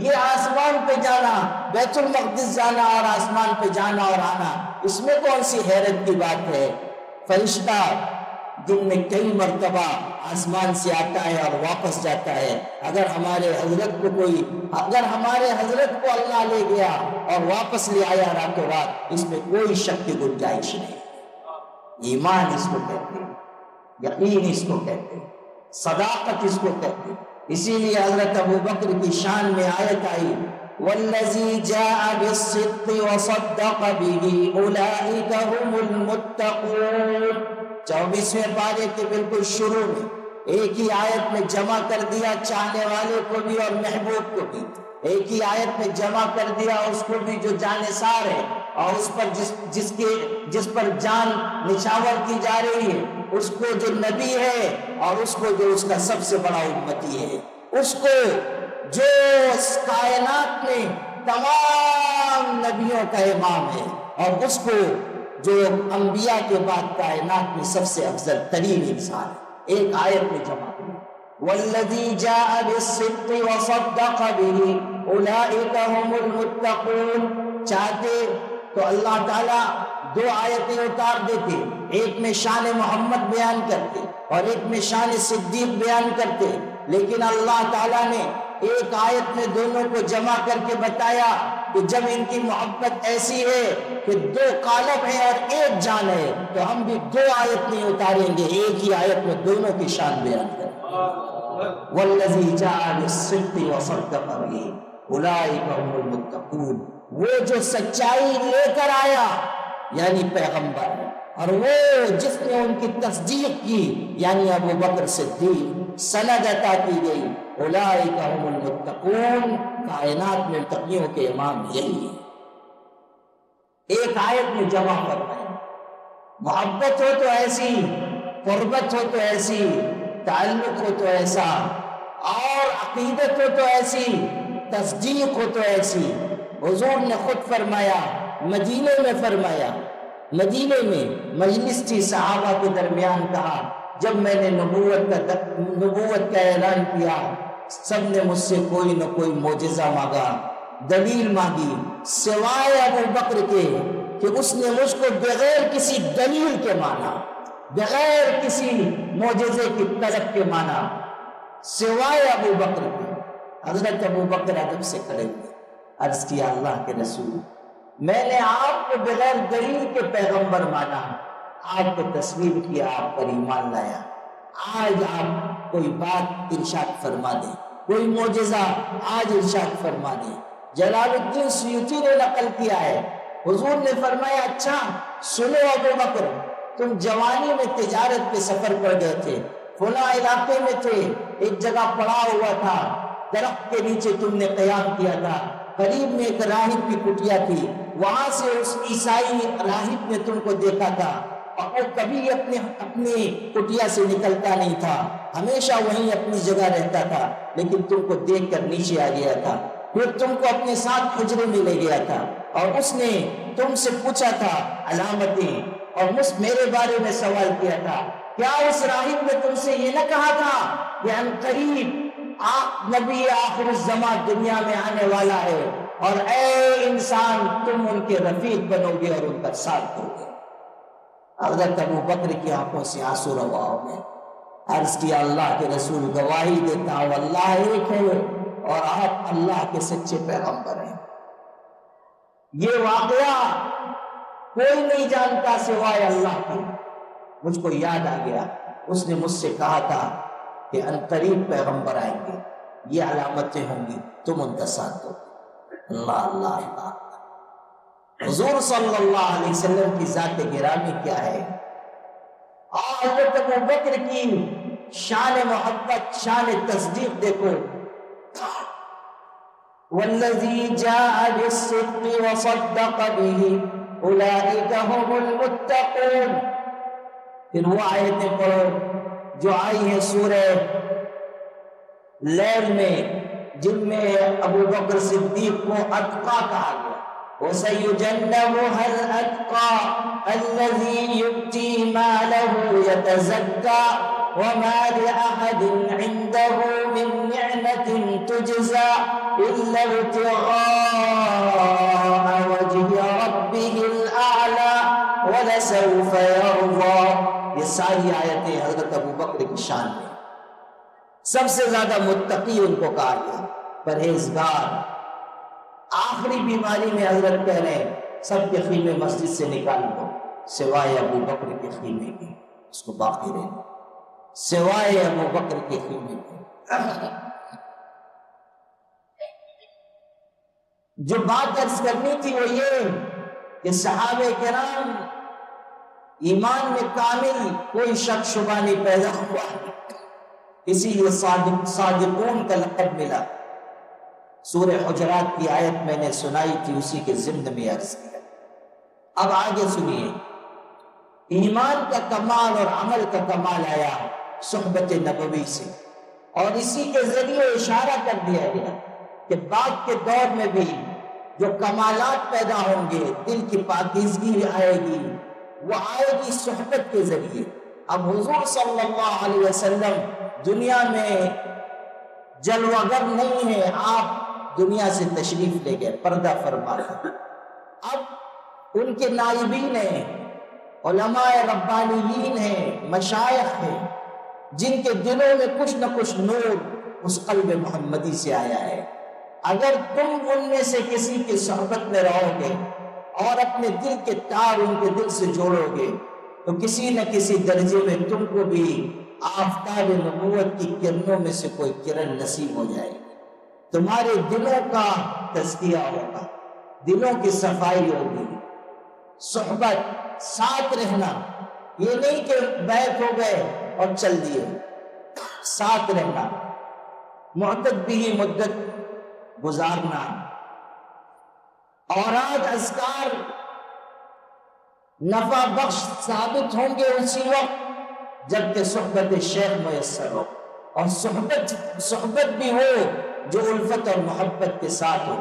یہ آسمان پہ جانا، بیت المقدس جانا اور آسمان پہ جانا اور آنا، اس میں کون سی حیرت کی بات ہے؟ فرشتہ دن میں کئی مرتبہ آسمان سے آتا ہے اور واپس جاتا ہے۔ اگر ہمارے حضرت کو اللہ لے گیا اور واپس لے آیا راتوں رات، اس میں کوئی شک کی گنجائش نہیں۔ ایمان اس کو کہتے ہیں، یقین اس کو کہتے ہیں، صداقت اس کو کہتے ہیں۔ اسی لیے حضرت ابوبکر کی شان میں آیت آئی والذی جاء بالصدق وصدق به اولئک هم المتقون۔ 24ویں پارے کے بالکل شروع میں ایک ہی آیت میں جمع کر دیا چاہنے والے کو بھی اور محبوب کو بھی، ایک ہی آیت میں جمع کر دیا اس کو بھی جو جانثار ہے اور اس پر جس پر جان نچھاور کی جا رہی ہے، اس کو جو نبی ہے اور اس کو جو اس کا سب سے بڑا امتی ہے، اس کو جو اس کائنات میں تمام نبیوں کا امام ہے، اور اس کو جو انبیاء کے بعد کائنات میں سب سے افضل ترین انسان ہے، ایک آیت میں جمع کیا والذی جاء بالصدق وصدق به اولئک هم المتقون۔ چاہتے تو اللہ تعالیٰ 2 آیتیں اتار دیتے، ایک میں شان محمد بیان کرتے اور ایک میں شان صدیق بیان کرتے، لیکن اللہ تعالیٰ نے ایک آیت میں دونوں کو جمع کر کے بتایا کہ جب ان کی محبت ایسی ہے کہ 2 قالب ہیں اور ایک جان ہے، تو ہم بھی 2 آیت نہیں اتاریں گے، ایک ہی آیت میں دونوں کی شان بیان کریں۔ والذی جاء بالصدق وصدق به اولئک هم المتقون۔ وہ جو سچائی لے کر آیا یعنی پیغمبر، اور وہ جس نے ان کی تصدیق کی یعنی ابوبکر صدیق، سند عطا کی گئی اولئک هم المتقون۔ کائنات میں متقیوں کے امام یہی ہے۔ ایک آیت میں جمع فرمائے، محبت ہو تو ایسی، قربت ہو تو ایسی، تعلق ہو تو ایسا، اور عقیدت ہو تو ایسی، تصدیق ہو تو ایسی۔ حضور نے خود فرمایا، مدینے میں فرمایا، مدینے میں مجلس تھی صحابہ کے درمیان، کہا جب میں نے نبوت کا اعلان کیا سب نے مجھ سے کوئی نہ کوئی معجزہ مانگا، دلیل مانگی، سوائے ابوبکر کے کہ اس نے مجھ کو بغیر کسی دلیل کے مانا، بغیر کسی معجزے کی طلب کے مانا، سوائے ابوبکر کے۔ حضرت ابوبکر ادب سے کھڑے ہوئے، عرض کیا اللہ کے رسول، میں نے آپ کو بغیر دلیل کے پیغمبر مانا، آپ کو تسلیم کیا، آپ پر ایمان لایا، آج آپ کوئی بات ارشاد فرما دیں، کوئی معجزہ آج ارشاد فرما دیں۔ جلال الدین سیوطی نے نقل کیا ہے، حضور نے فرمایا اچھا سنو ابو بکر، تم جوانی میں تجارت کے سفر پر گئے تھے، فلاں علاقے میں تھے، ایک جگہ پڑا ہوا تھا، درخت کے نیچے تم نے قیام کیا تھا، قریب میں ایک راہب کی کٹیا تھی، وہاں سے اس عیسائی راہب نے تم کو دیکھا تھا، اور وہ کبھی اپنی کٹیا سے نکلتا نہیں تھا، ہمیشہ وہیں اپنی جگہ رہتا تھا، لیکن تم کو دیکھ کر نیچے آ گیا تھا، پھر تم کو اپنے ساتھ حجرے میں لے گیا تھا، اور اس نے تم سے پوچھا تھا علامتیں، اور میرے بارے میں سوال کیا تھا، کیا اس راہب نے تم سے یہ نہ کہا تھا کہ ان قریب نبی آخر الزمان دنیا میں آنے والا ہے، اور اے انسان تم ان کے رفیق بنو گے اور ان کا ساتھ دو گے؟ حضرت ابو بکر کی آنکھوں سے آنسو روا ہو گئے، عرض کیا اللہ کے رسول گواہی دیتا ہوں اللہ ایک ہے اور آپ اللہ کے سچے پیغمبر ہیں، یہ واقعہ کوئی نہیں جانتا سوائے اللہ کی۔ مجھ کو یاد آ گیا، اس نے مجھ سے کہا تھا کہ ان قریب پیغمبر آئیں گے، یہ علامتیں ہوں گی، تم ان کا ساتھ دو۔ اللہ اللہ اللہ، حضور صلی اللہ علیہ وسلم کی ذات گرامی کیا ہے، اور حضرت ابو بکر کی شان محبت، شان تصدیق دیکھو، والذی جاء بالصدق وصدق به اولئک هم المتقون۔ پھر وہ آیتیں پڑھو جو آئی ہیں سورہ لیل میں، جن میں ابو بکر صدیق کو اتقا کہا گیا، وَسَيُجَنَّبُهَا الْأَتْقَى الَّذِي يُؤْتِي مَالَهُ يَتَزَكَّى وَمَا لِأَحَدٍ عِندَهُ مِن نِّعْمَةٍ تُجْزَى إِلَّا ابْتِغَاءَ وَجْهِ رَبِّهِ الْأَعْلَى وَلَسَوْفَ يَرْضَى۔ یہ ساری آیتیں حضرت ابو بکر کی شان میں، سب سے زیادہ متقی ان کو کہا گیا، پرہیزگار۔ آخری بیماری میں حضرت کہہ رہے ہیں سب کے خیمے مسجد سے نکال دو سوائے ابو بکر کے خیمے کے، اس کو باقی رہنا، سوائے ابو بکر کے خیمے کے۔ جو بات عرض کرنی تھی وہ یہ کہ صحابہ کرام ایمان میں کامل کوئی شک شبہ نہیں پیدا ہوا، اسی لیے صادقون کا لقب ملا۔ سورہ حجرات کی آیت میں نے سنائی تھی، اسی کے ضمن میں عرض کیا۔ اب آگے سنیے، ایمان کا کمال اور عمل کا کمال آیا صحبت نبوی سے، اور اسی کے ذریعے اشارہ کر دیا گیا کہ بعد کے دور میں بھی جو کمالات پیدا ہوں گے، دل کی پاکیزگی آئے گی، وہ آئے گی صحبت کے ذریعے۔ اب حضور صلی اللہ علیہ وسلم دنیا میں جلوگر نہیں ہے، آپ دنیا سے تشریف لے گئے، پردہ فرما کر۔ اب ان کے نائبین ہیں، علماء ربانیین ہیں، مشائخ ہیں، جن کے دلوں میں کچھ نہ کچھ نور اس قلب محمدی سے آیا ہے۔ اگر تم ان میں سے کسی کی صحبت میں رہو گے اور اپنے دل کے تار ان کے دل سے جوڑو گے تو کسی نہ کسی درجے میں تم کو بھی آفتاب نبوت کی کرنوں میں سے کوئی کرن نصیب ہو جائے گی، تمہارے دلوں کا تزکیہ ہوگا، دلوں کی صفائی ہوگی۔ صحبت، ساتھ رہنا، یہ نہیں کہ بیعت ہو گئے اور چل دیے، ساتھ رہنا، معتد بھی مدت گزارنا، اوراد اذکار نفع بخش ثابت ہوں گے اسی وقت جب کہ صحبت شیخ میسر ہو، اور صحبت بھی ہو جو الفت اور محبت کے ساتھ ہو۔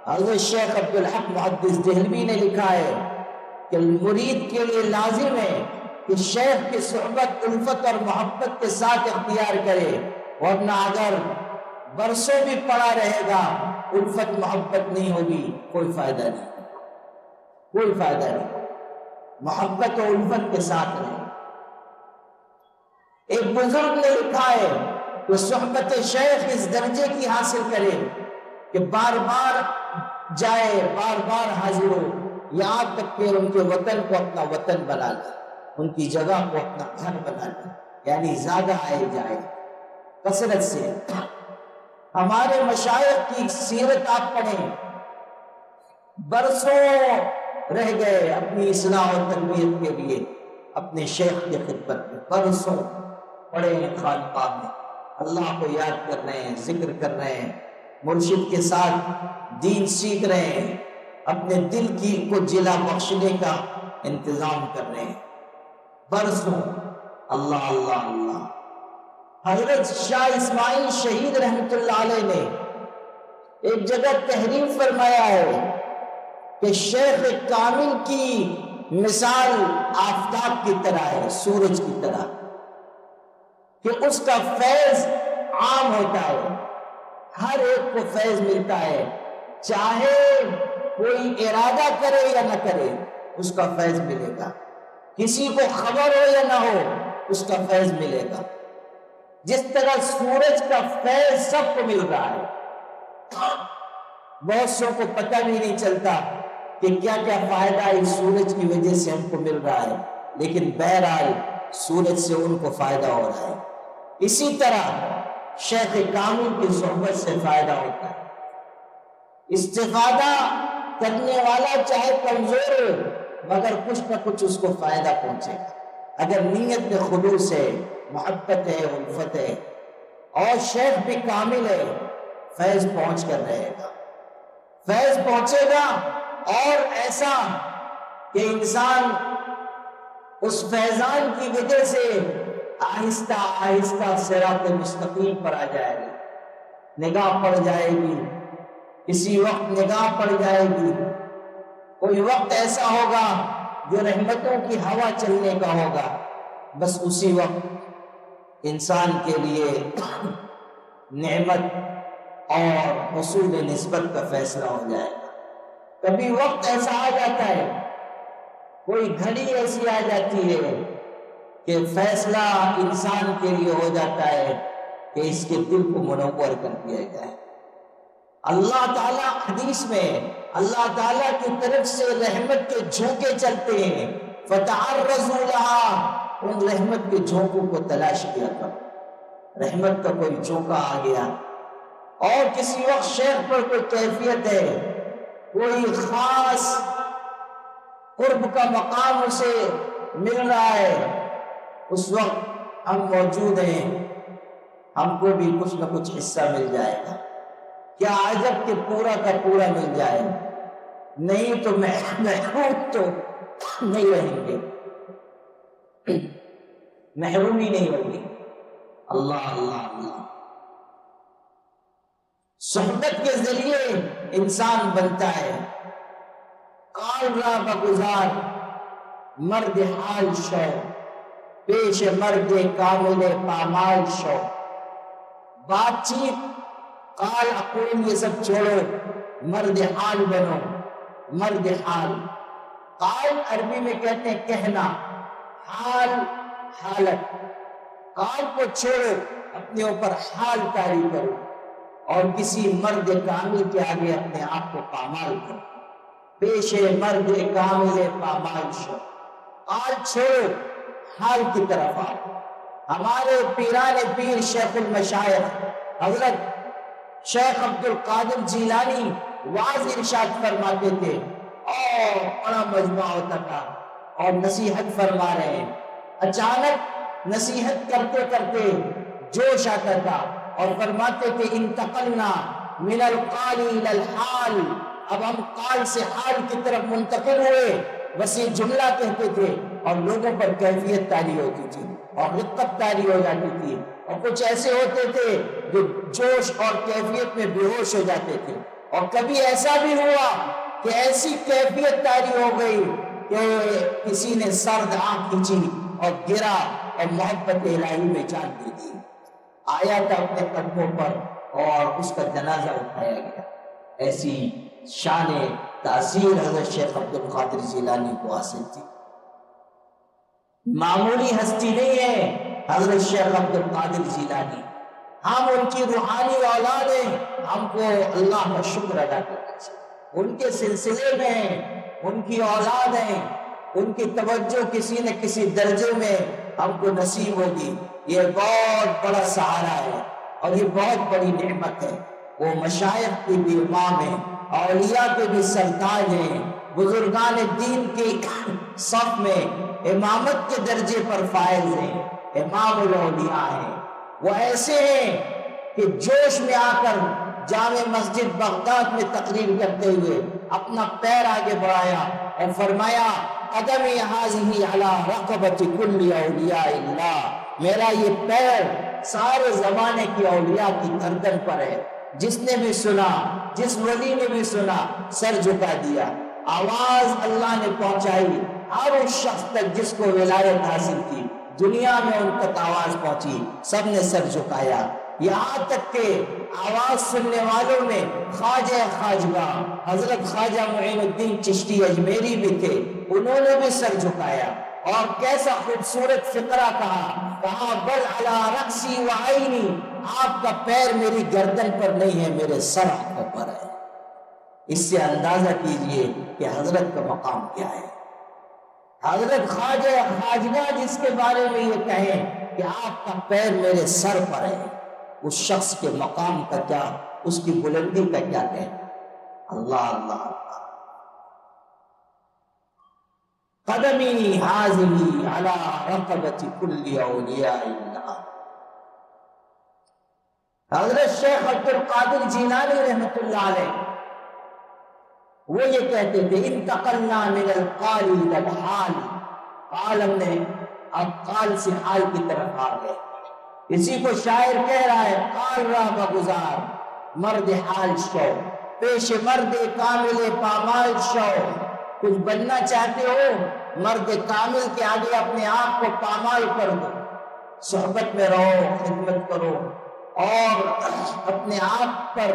حضرت شیخ عبدالحق محدث دہلوی نے لکھا ہے کہ مرید کے لیے لازم ہے کہ شیخ کی صحبت الفت اور محبت کے ساتھ اختیار کرے، ورنہ اگر برسوں بھی پڑا رہے گا الفت محبت نہیں ہوگی، کوئی فائدہ نہیں، کوئی فائدہ نہیں۔ محبت و الفت کے ساتھ رہے۔ ایک بزرگ نے لکھا ہے کہ صحبت شیخ اس درجے کی حاصل کرے کہ بار بار جائے، بار بار حاضر ہو، یہاں تک کہ ان کے وطن کو اپنا وطن بنا لے، ان کی جگہ کو اپنا گھر بنا لے۔ یعنی زیادہ آئے جائے کثرت سے۔ ہمارے مشائخ کی سیرت آپ پڑھیں، برسوں رہ گئے اپنی اصلاح و تربیت کے لیے اپنے شیخ کی خدمت میں، برسوں پڑے ہیں خانقاہ میں، اللہ کو یاد کر رہے ہیں، ذکر کر رہے ہیں، مرشد کے ساتھ دین سیکھ رہے ہیں، اپنے دل کو جلا بخشنے کا انتظام کر رہے ہیں برسوں۔ اللہ اللہ اللہ۔ حضرت شاہ اسماعیل شہید رحمت اللہ علیہ نے ایک جگہ تحریر فرمایا ہے کہ شیخ کامل کی مثال آفتاب کی طرح ہے، سورج کی طرح، کہ اس کا فیض عام ہوتا ہے، ہر ایک کو فیض ملتا ہے، چاہے کوئی ارادہ کرے یا نہ کرے اس کا فیض ملے گا، کسی کو خبر ہو یا نہ ہو اس کا فیض ملے گا۔ جس طرح سورج کا فیض سب کو مل رہا ہے، بہت سو کو پتہ بھی نہیں چلتا کہ کیا کیا فائدہ اس سورج کی وجہ سے ہم کو مل رہا ہے، لیکن بہرحال سورج سے ان کو فائدہ ہو رہا ہے۔ اسی طرح شیخ کامل کی صحبت سے فائدہ ہوتا ہے۔ استفادہ کرنے والا چاہے کمزور ہو مگر کچھ نہ کچھ اس کو فائدہ پہنچے گا، اگر نیت میں خلوص ہے، محبت ہے، الفت ہے، اور شیخ بھی کامل ہے، فیض پہنچ کر رہے گا، فیض پہنچے گا، اور ایسا کہ انسان اس فیضان کی وجہ سے آہستہ آہستہ صراط مستقیم پر آ جائے گا، نگاہ پڑ جائے گی، کسی وقت نگاہ پڑ جائے گی، کوئی وقت ایسا ہوگا جو رحمتوں کی ہوا چلنے کا ہوگا، بس اسی وقت انسان کے لیے نعمت اور حصول نسبت کا فیصلہ ہو جائے گا۔ کبھی وقت ایسا آ جاتا ہے، کوئی گھڑی ایسی آ جاتی ہے کہ فیصلہ انسان کے لیے ہو جاتا ہے کہ اس کے دل کو منور کر دیا جائے۔ اللہ تعالیٰ حدیث میں اللہ تعالیٰ کی طرف سے رحمت کے جھونکے چلتے ہیں، فَتَعَرَّضُوا لَهَا، ان رحمت کے جھونکوں کو تلاش کیا کرو۔ رحمت کا کوئی جھونکا آ گیا، اور کسی وقت شیخ پر کوئی کیفیت ہے، کوئی خاص قرب کا مقام اسے مل رہا ہے، اس وقت ہم موجود ہیں، ہم کو بھی کچھ نہ کچھ حصہ مل جائے گا۔ کیا عجب کہ پورا کا پورا مل جائے، نہیں تو محروم تو نہیں رہیں گے، محرومی نہیں ہوگی۔ اللہ اللہ اللہ۔ صحبت کے ذریعے انسان بنتا ہے۔ قال را بگزار مرد حال شو، پیش مرد کامل پامال شو۔ بات چیت، قال اقول، یہ سب چھوڑو، مرد حال بنو، مرد حال۔ قال عربی میں کہتے ہیں کہنا، حال حالت۔ قال کو چھوڑو، اپنے اوپر حال طاری کرو، اور کسی مرد کامل کے آگے اپنے آپ کو پامال کرو۔ پیش مرد کامل پامال شو۔ قال چھوڑو، حال کی طرف آؤ۔ ہمارے پیران پیر شیخ المشائخ حضرت شیخ عبد القادر جیلانی واعظ ارشاد فرماتے تھے، اور بڑا مجمع ہوتا تھا اور نصیحت فرما رہے ہیں، اچانک نصیحت کرتے کرتے جوش آتا تھا اور فرماتے تھے انتقلنا من القال الى الحال، اب ہم قال سے حال کی طرف منتقل ہوئے، بس یہ جملہ کہتے تھے اور لوگوں پر کیفیت طاری ہوتی تھی اور رقت طاری ہو جاتی تھی، اور کچھ ایسے ہوتے تھے جو جوش اور کیفیت میں بے ہوش ہو جاتے تھے، اور کبھی ایسا بھی ہوا کہ ایسی کیفیت طاری ہو گئی کہ کسی نے سرد آنکھ کھینچی اور گرا اور محبت الہی میں جان دے دی، آیا تھا اپنے قدموں پر اور اس کا جنازہ اٹھایا گیا۔ ایسی شان تاثیر حضرت شیخ عبد القادر جیلانی کو حاصل تھی، معمولی ہستی نہیں ہے حضرت شیخ عبد القادر جیلانی، ہم ان کی روحانی اولاد ہیں، ہم کو اللہ کا شکر ادا کرنا چاہیے، ان کے سلسلے میں ہیں، ان کی اولاد ہیں، ان کی توجہ کسی نہ کسی درجے میں ہم کو نصیب ہوگی۔ یہ بہت بڑا سہارا ہے اور یہ بہت بڑی نعمت ہے۔ وہ مشائخ کے بھی امام ہیں، اولیاء کے بھی سرتاج ہیں، بزرگان دین کے صف میں امامت کے درجے پر فائز ہیں، امام الاولیاء ہیں۔ وہ ایسے ہیں کہ جوش میں آ کر جامع مسجد بغداد میں تقریر کرتے ہوئے اپنا پیر آگے بڑھایا اور فرمایا قدمی ھذہ علی رقبۃ کل اولیاء اللہ، میرا یہ پیر سارے زمانے کی اولیاء کی گردن پر ہے، جس نے بھی سنا، جس ولی نے بھی سنا، سر جھکا دیا۔ آواز اللہ نے پہنچائی ہر اس شخص تک جس کو ولایت حاصل تھی، دنیا میں ان تک آواز پہنچی، سب نے سر جھکایا، یہاں تک کہ آواز سننے والوں میں خواجہ خواجگاہ حضرت خواجہ معین الدین چشتی اجمیری بھی تھے، انہوں نے بھی سر جھکایا اور کیسا خوبصورت فقرہ کہا بل علی رأسی و عینی، آپ کا پیر میری گردن پر نہیں ہے، میرے سر آنکھوں پر ہے۔ اس سے اندازہ کیجئے کہ حضرت کا مقام کیا ہے۔ حضرت خواجہ خواجگاہ جس کے بارے میں یہ کہیں کہ آپ کا پیر میرے سر پر ہے، اس شخص کے مقام کا کیا، اس کی بلندی کا کیا کہنا۔ اللہ اللہ اللہ۔ قدمی ھذہ علی رقبۃ کل اولیاء اللہ۔ حضرت شیخ عبد القادر جیلانی رحمۃ اللہ علیہ وہ یہ کہتے تھے انتقلنا من القال الى الحال، قال ہم نے اب قال سے حال کی طرف آ گئے۔ اسی کو شاعر کہہ رہا ہے قال راہ بگزار مرد حال شو، پیش مرد کامل پامال شو۔ کچھ بننا چاہتے ہو مرد کامل کے آگے اپنے آپ کو پامال کر دو، صحبت میں رہو، خدمت کرو اور اپنے آپ پر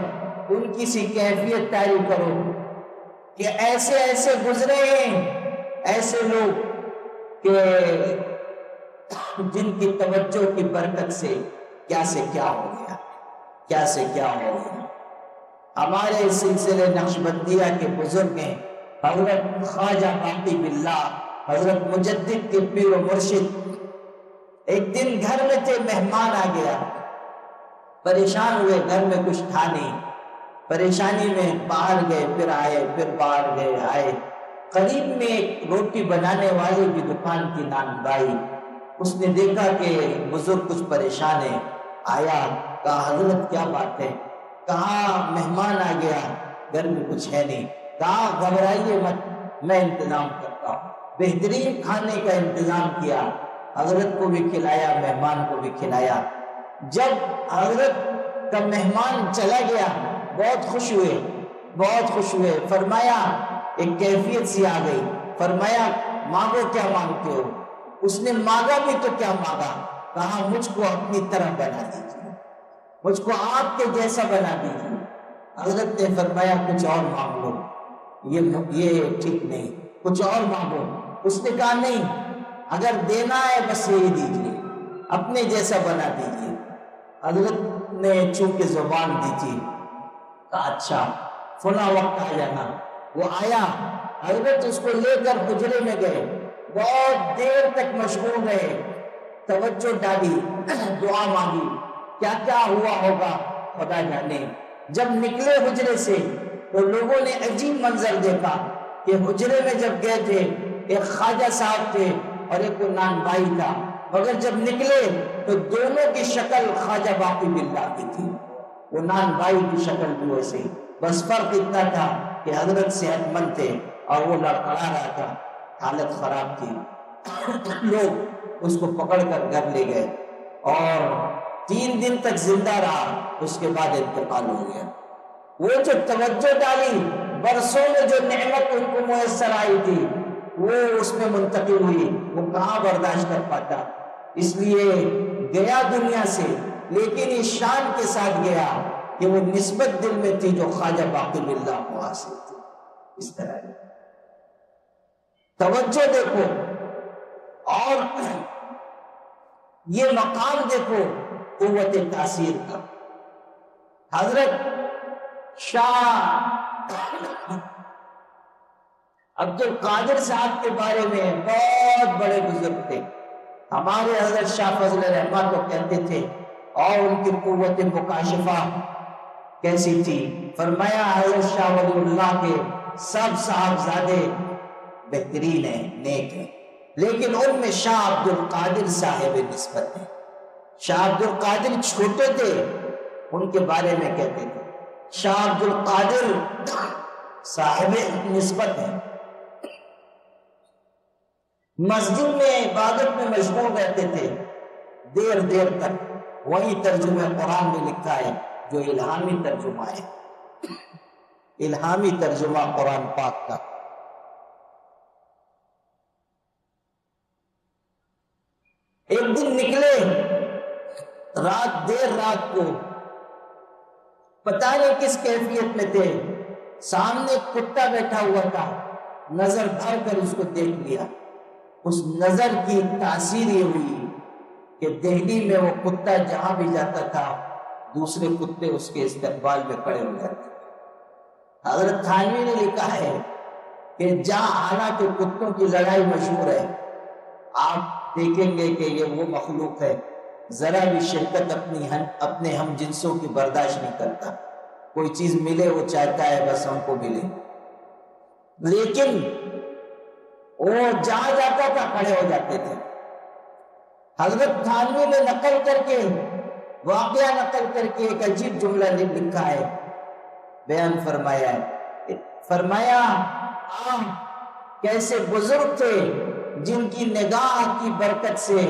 ان کی سی کیفیت طاری کرو کہ ایسے ایسے گزرے ہیں ایسے لوگ کہ جن کی توجہ کی برکت سے کیا سے کیا ہو گیا، کیا سے کیا ہو گیا۔ ہمارے سلسلے نقشبندیہ کے بزرگ ہیں حضرت خواجہ باقی باللہ، حضرت مجدد کے پیر و مرشد، ایک دن گھر میں تھے، مہمان آ گیا، پریشان ہوئے، گھر میں کچھ تھا نہیں، پریشانی میں باہر گئے پھر آئے، پھر باہر گئے آئے، قریب میں ایک روٹی بنانے والے کی دکان کی نان بائی، اس نے دیکھا کہ بزرگ کچھ پریشان ہے، آیا، کہا حضرت کیا بات ہے، کہا مہمان آ گیا، گھر میں کچھ ہے نہیں، کہا گھبرائیے مت، میں انتظام کرتا ہوں۔ بہترین کھانے کا انتظام کیا، حضرت کو بھی کھلایا، مہمان کو بھی کھلایا۔ جب حضرت کا مہمان چلا گیا بہت خوش ہوئے، بہت خوش ہوئے، فرمایا ایک کیفیت سی آ گئی، فرمایا مانگو کیا مانگتے ہو؟ اس نے مانگا بھی تو کیا مانگا، کہا مجھ کو اپنی طرح بنا دیجیے، مجھ کو آپ کے جیسا بنا دیجیے۔ حضرت نے فرمایا کچھ اور مانگ لو، یہ ٹھیک نہیں، کچھ اور مانگو۔ اس نے کہا نہیں، اگر دینا ہے بس یہی دیجیے، اپنے جیسا بنا دیجیے۔ حضرت نے چونکہ زبان دی تھی، کہا اچھا فلاں وقت آ جانا۔ وہ آیا، حضرت اس کو لے کر حجرے میں گئے، بہت دیر تک مشغول رہے، توجہ ڈالی، دعا مانگی، کیا کیا ہوا ہوگا خدا جانے۔ جب نکلے حجرے سے تو لوگوں نے عجیب منظر دیکھا کہ حجرے میں جب گئے تھے ایک خواجہ صاحب تھے اور ایک نان بھائی تھا، مگر جب نکلے تو دونوں کی شکل خواجہ باقی باللہ کی تھی، وہ نان بھائی کی شکل بھی ویسے ہی، بس فرق اتنا تھا کہ حضرت صحت مند تھے اور وہ لڑکڑا رہا تھا، حالت خراب تھی۔ لوگ اس کو پکڑ کر گھر لے گئے اور 3 دن تک زندہ رہا، اس کے بعد انتقال ہو گیا۔ وہ جو توجہ ڈالی، برسوں میں جو نعمت ان کو میسر آئی تھی وہ اس میں منتقل ہوئی، وہ کہاں برداشت کر پاتا، اس لیے گیا دنیا سے، لیکن اس شان کے ساتھ گیا کہ وہ نسبت دل میں تھی جو خواجہ باقی باللہ کو حاصل تھی۔ اس طرح توجہ دیکھو اور یہ مقام دیکھو قوت تاثیر کا۔ حضرت شاہ عبد القادر صاحب کے بارے میں بہت بڑے بزرگ تھے، ہمارے حضرت شاہ فضل رحمت کو کہتے تھے اور ان کی قوت مکاشفہ کیسی تھی. فرمایا حضرت شاہ ولی اللہ کے سب صاحبزادے بہترین ہیں، نیک ہیں، لیکن ان میں شاہ عبد القادر صاحب نسبت ہیں. شاہ عبد القادر چھوٹے تھے، ان کے بارے میں کہتے تھے شاہ عبد القادر صاحب نسبت ہیں. مسجد میں عبادت میں مشغول رہتے تھے دیر دیر تک. وہی ترجمہ قرآن میں لکھا ہے جو الہامی ترجمہ ہے، الہامی ترجمہ قرآن پاک کا. ایک دن نکلے دیر رات کو، پتہ نہیں کس کیفیت میں تھے. سامنے کتا بیٹھا ہوا تھا، نظر بھر کر اس کو دیکھ لیا. اس نظر کی تاثیر یہ ہوئی کہ دہلی میں وہ کتا جہاں بھی جاتا تھا دوسرے کتے اس کے استقبال میں کھڑے ہو جاتے. حضرت تھانوی نے لکھا ہے کہ جہاں آنا کے کتوں کی لڑائی مشہور ہے. آپ دیکھیں گے کہ یہ وہ مخلوق ہے ذرا بھی شرکت اپنے ہم جنسوں کی برداشت نہیں کرتا. کوئی چیز ملے وہ چاہتا ہے بس ہم کو ملے، لیکن وہ جہاں جاتا تھا کھڑے ہو جاتے تھے. حضرت تھانوی نے نقل کر کے واقعہ نقل کر کے ایک عجیب جملہ لکھا ہے، بیان فرمایا ہے. فرمایا کیسے بزرگ تھے جن کی نگاہ کی برکت سے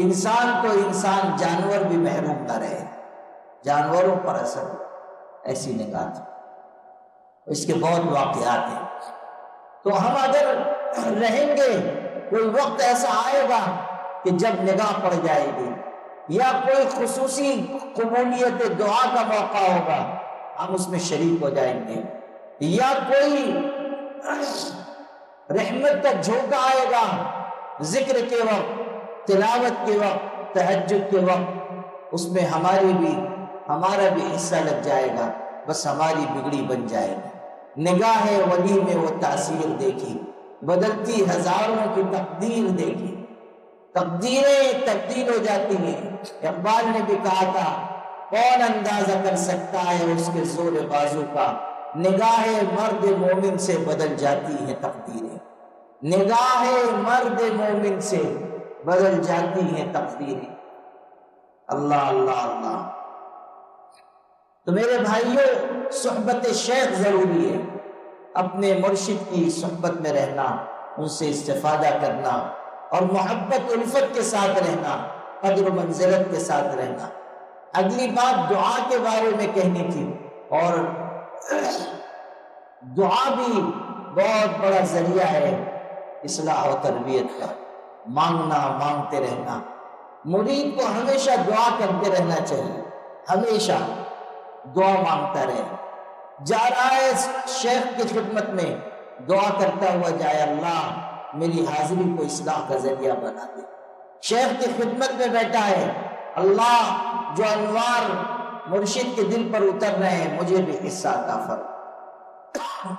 انسان تو انسان جانور بھی محروم نہ رہے. جانوروں پر اثر ایسی نگاہ تھی. اس کے بہت واقعات ہیں. تو ہم اگر رہیں گے کوئی وقت ایسا آئے گا کہ جب نگاہ پڑ جائے گی یا کوئی خصوصی قبولیت دعا کا موقع ہوگا ہم اس میں شریک ہو جائیں گے، یا کوئی رحمت کا جھونکا آئے گا ذکر کے وقت، تلاوت کے وقت، تہجد کے وقت، اس میں ہمارا بھی حصہ لگ جائے گا. بس ہماری بگڑی بن جائے گی. نگاہ ولی میں وہ تاثیر دیکھی، بدلتی ہزاروں کی تقدیر دیکھی. تقدیریں تبدیل ہو جاتی ہیں. اقبال نے بھی کہا تھا کون اندازہ کر سکتا ہے اس کے زور بازو کا، نگاہ مرد مومن سے بدل جاتی ہیں تقدیریں. نگاہ مرد مومن سے بدل جاتی ہیں تقدیریں. اللہ اللہ اللہ. تو میرے بھائیوں صحبت شیخ ضروری ہے. اپنے مرشد کی صحبت میں رہنا، ان سے استفادہ کرنا اور محبت الفت کے ساتھ رہنا، قدر و منزلت کے ساتھ رہنا. اگلی بات دعا کے بارے میں کہنی تھی، اور دعا بھی بہت بڑا ذریعہ ہے اصلاح و تربیت کا. مانگنا، مانگتے رہنا. مرید کو ہمیشہ دعا کرتے رہنا چاہیے، ہمیشہ دعا مانگتا رہے. جا رہا ہے شیخ کی خدمت میں دعا کرتا ہوا جائے اللہ میری حاضری کو اصلاح کا ذریعہ بنا دے. شیخ کی خدمت میں بیٹھا ہے اللہ جو انوار مرشد کے دل پر اتر رہے ہیں مجھے بھی حصہ عطا فرما.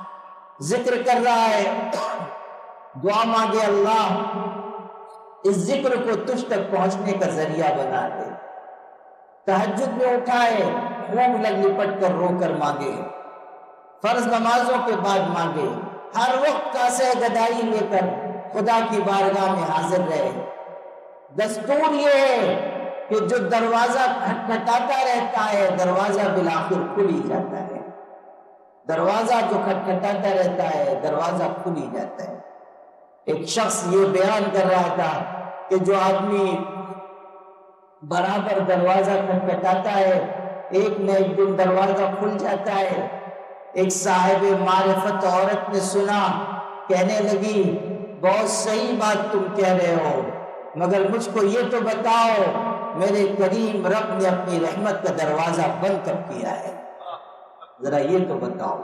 ذکر کر رہا ہے دعا مانگے اللہ اس ذکر کو تجھ تک پہنچنے کا ذریعہ بنا دے. تہجد میں اٹھا ہے خوب لگ لپٹ کر رو کر مانگے. فرض نمازوں کے بعد مانگے. ہر وقت کاسے گدائی لے کر خدا کی بارگاہ میں حاضر رہے. دستور یہ ہے کہ جو دروازہ کھٹکھٹاتا رہتا ہے دروازہ بالآخر کھل ہی جاتا ہے. دروازہ جو کھٹکھٹاتا رہتا ہے دروازہ کھل ہی جاتا ہے. ایک شخص یہ بیان کر رہا تھا کہ جو آدمی برابر دروازہ کھٹکھٹاتا ہے ایک نہ ایک دن دروازہ کھل جاتا ہے. ایک صاحب معرفت عورت نے سنا، کہنے لگی بہت صحیح بات تم کہہ رہے ہو، مگر مجھ کو یہ تو بتاؤ میرے کریم رب نے اپنی رحمت کا دروازہ بند کب کیا ہے؟ ذرا یہ تو بتاؤ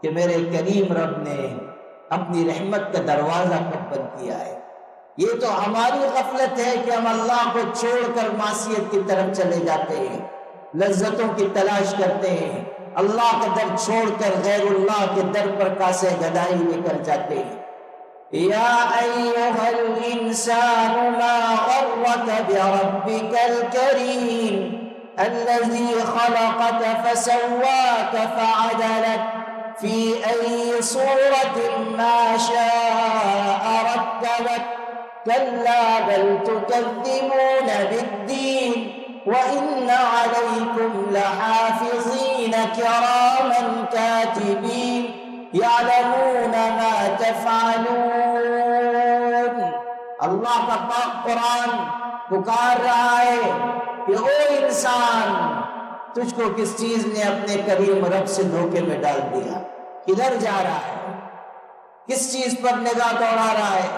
کہ میرے کریم رب نے اپنی رحمت کا دروازہ کب بند کیا ہے. یہ تو ہماری غفلت ہے کہ ہم اللہ کو چھوڑ کر معصیت کی طرف چلے جاتے ہیں، لذتوں کی تلاش کرتے ہیں، اللہ کا در چھوڑ کر غیر اللہ کے در پر کاسے گدائی لے کر جاتے ہیں. يا أيها الإنسان ما غرك بربك الكريم الذي خلقك فسواك فعدلك في أي صورة ما شاء ركبك كلا بل تكذبون بالدين وإن عليكم لحافظين كراما كاتبين يعلمون ما تفعلون. اللہ کا پاک قرآن پکار رہا ہے کہ او انسان، تجھ کو کس چیز نے اپنے کریم رب سے دھوکے میں ڈال دیا؟ کدھر جا رہا ہے؟ کس چیز پر نگاہ دوڑا رہا ہے؟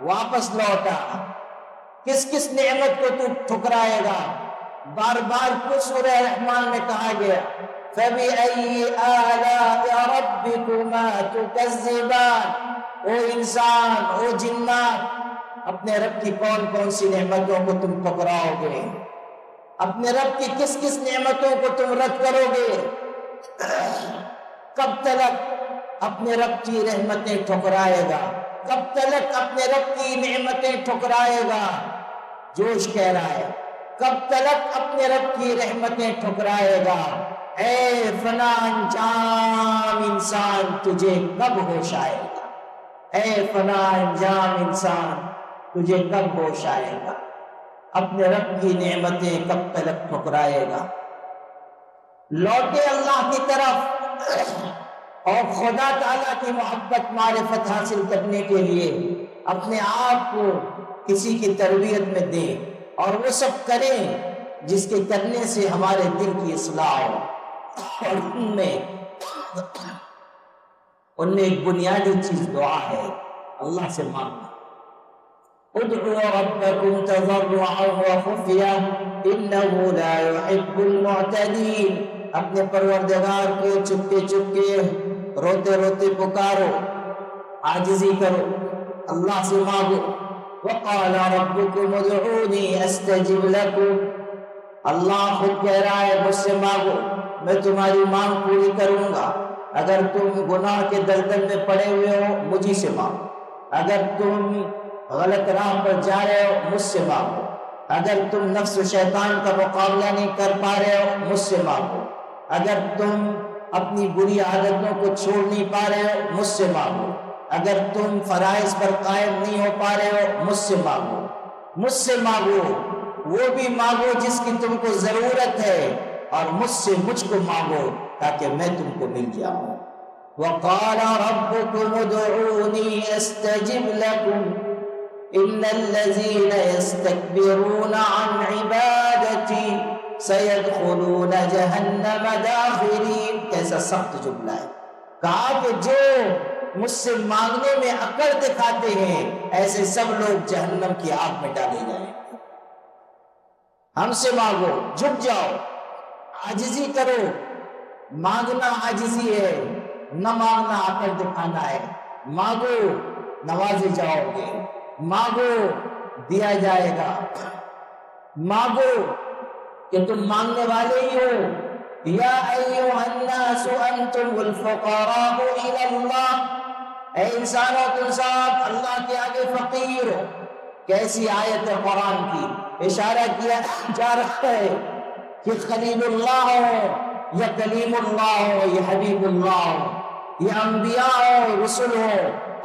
واپس لوٹا۔ کس کس نعمت کو تو ٹھکرائے گا؟ بار بار کچھ سورہ رحمان میں کہا گیا فَبِأَيِّ آلَاءِ رَبِّكُمَا تُكَذِّبَانِ۔ او انسان، او جنات، اپنے رب کی کون کون سی نعمتوں کو تم ٹھکراؤ گے؟ اپنے رب کی کس کس نعمتوں کو تم رد کرو گے؟ کب تلک اپنے رب کی رحمتیں ٹھکرائے گا؟ کب تلک اپنے رب کی نعمتیں ٹھکرائے گا؟ جوش کہہ رہا ہے کب تلک اپنے رب کی رحمتیں ٹھکرائے گا؟ اے فنا انجام انسان، تجھے کب ہوش آئے گا؟ اے فنا انجام انسان، تجھے کب ہوش آئے گا؟ اپنے رب کی نعمتیں کب تلک ٹھکرائے گا؟ لوٹے اللہ کی طرف اور خدا تعالیٰ کی محبت معرفت حاصل کرنے کے لیے اپنے آپ کو کسی کی تربیت میں دیں، اور وہ سب کریں جس کے کرنے سے ہمارے دل کی اصلاح ہو۔ اور ان میں ایک بنیادی چیز دعا ہے، اللہ سے مانگنا۔ ادعوا ربكم تضرعا وخفيا انه لا يحب المعتدين۔ اپنے پروردگار کو چپکے چپکے روتے روتے پکارو، عاجزی کرو، اللہ سے مانگو۔ وقال ربكم ادعوني استجب لكم۔ اللہ خود کہہ رہا ہے مجھ سے مانگو، میں تمہاری مانگ پوری کروں گا۔ اگر تم گناہ کے دلدل میں پڑے ہوئے ہو مجھی سے مانگو، اگر تم غلط راہ پر جا رہے ہو مجھ سے مانگو، اگر تم نفس و شیطان کا مقابلہ نہیں کر پا رہے ہو مجھ سے مانگو، اگر تم اپنی بری عادتوں کو چھوڑ نہیں پا رہے ہو مجھ سے مانگو، اگر تم فرائض پر قائم نہیں ہو پا رہے ہو مجھ سے مانگو۔ مجھ سے مانگو، وہ بھی مانگو جس کی تم کو ضرورت ہے، اور مجھ سے مجھ کو مانگو تاکہ میں تم کو مل جاؤں۔ وقال ربكم ادعوني استجب لكم ان الذين يستكبرون عن عبادتي سيدخلون جہنم داخرین۔ کیسا سخت جملہ ہے۔ کہا کہ جو مجھ سے مانگنے میں اکڑ دکھاتے ہیں ایسے سب لوگ جہنم کی آگ میں ڈالے جائیں۔ ہم سے مانگو، جھک جاؤ، عاجزی کرو۔ مانگنا عاجزی ہے، نہ مانگنا اکڑ دکھانا ہے۔ مانگو نوازے جاؤ گے، مانگو دیا جائے گا، مانگو کہ تم مانگنے والے ہی ہو۔ یا ایھا الناس انتم الفقراء الی اللہ۔ اے انسانوں تم سب اللہ کے آگے فقیر ہو۔ کیسی آیت ہے قرآن کی، اشارہ کیا جا رہا ہے کہ خلیل اللہ ہو یا کلیم اللہ ہو یا حبیب اللہ ہو، یا انبیاء ہو، رسل ہو،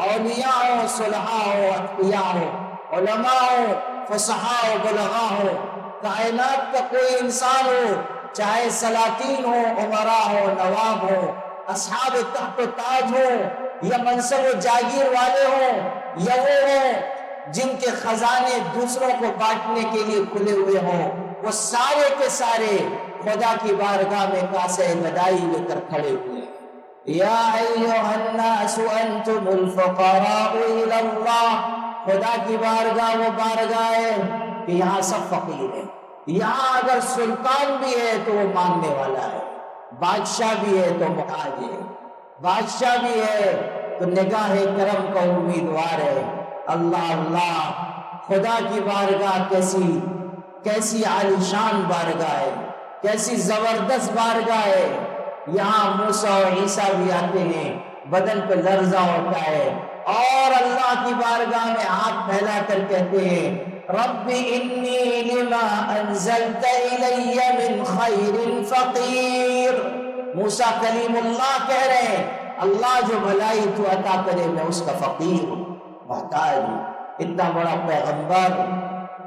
اولیاء ہو، صلحاء ہو، اتقیاء ہو، علماء ہو، فصحاء ہو، بلغاء ہو، کائنات کا کوئی انسان ہو، چاہے سلاطین ہو، امراء ہو، نواب ہو، اصحاب تخت و تاج ہو، یا منصب و جاگیر والے ہوں، یا وہ ہوں جن کے خزانے دوسروں کو بانٹنے کے لیے کھلے ہوئے ہوں، وہ سارے کے سارے خدا کی بارگاہ میں کاسے بدائی لے کر کھڑے ہوئے۔ یا ایھا الناس انتم الفقراء الی اللہ۔ خدا کی بارگاہ وہ بارگاہ ہے کہ یہاں سب فقیر ہیں۔ یہاں اگر سلطان بھی ہے تو وہ مانگنے والا ہے، بادشاہ بھی ہے تو محتاج ہے، بادشاہ بھی ہے تو نگاہ کرم کا امیدوار ہے۔ اللہ اللہ، خدا کی بارگاہ کیسی عالیشان بارگاہ ہے، کیسی زبردست بارگاہ ہے۔ یہاں موسیٰ اور عیسیٰ بھی آتے ہیں، بدن پہ لرزہ ہوتا ہے، اور اللہ کی بارگاہ میں ہاتھ پھیلا کر کہتے ہیں رب انی لما انزلت الی من خیر فقیر۔ موسیٰ کلیم اللہ کہہ رہے ہیں اللہ جو بھلائی تو عطا کرے میں اس کا فقیر ہوں، محتاج ہوں۔ اتنا بڑا پیغمبر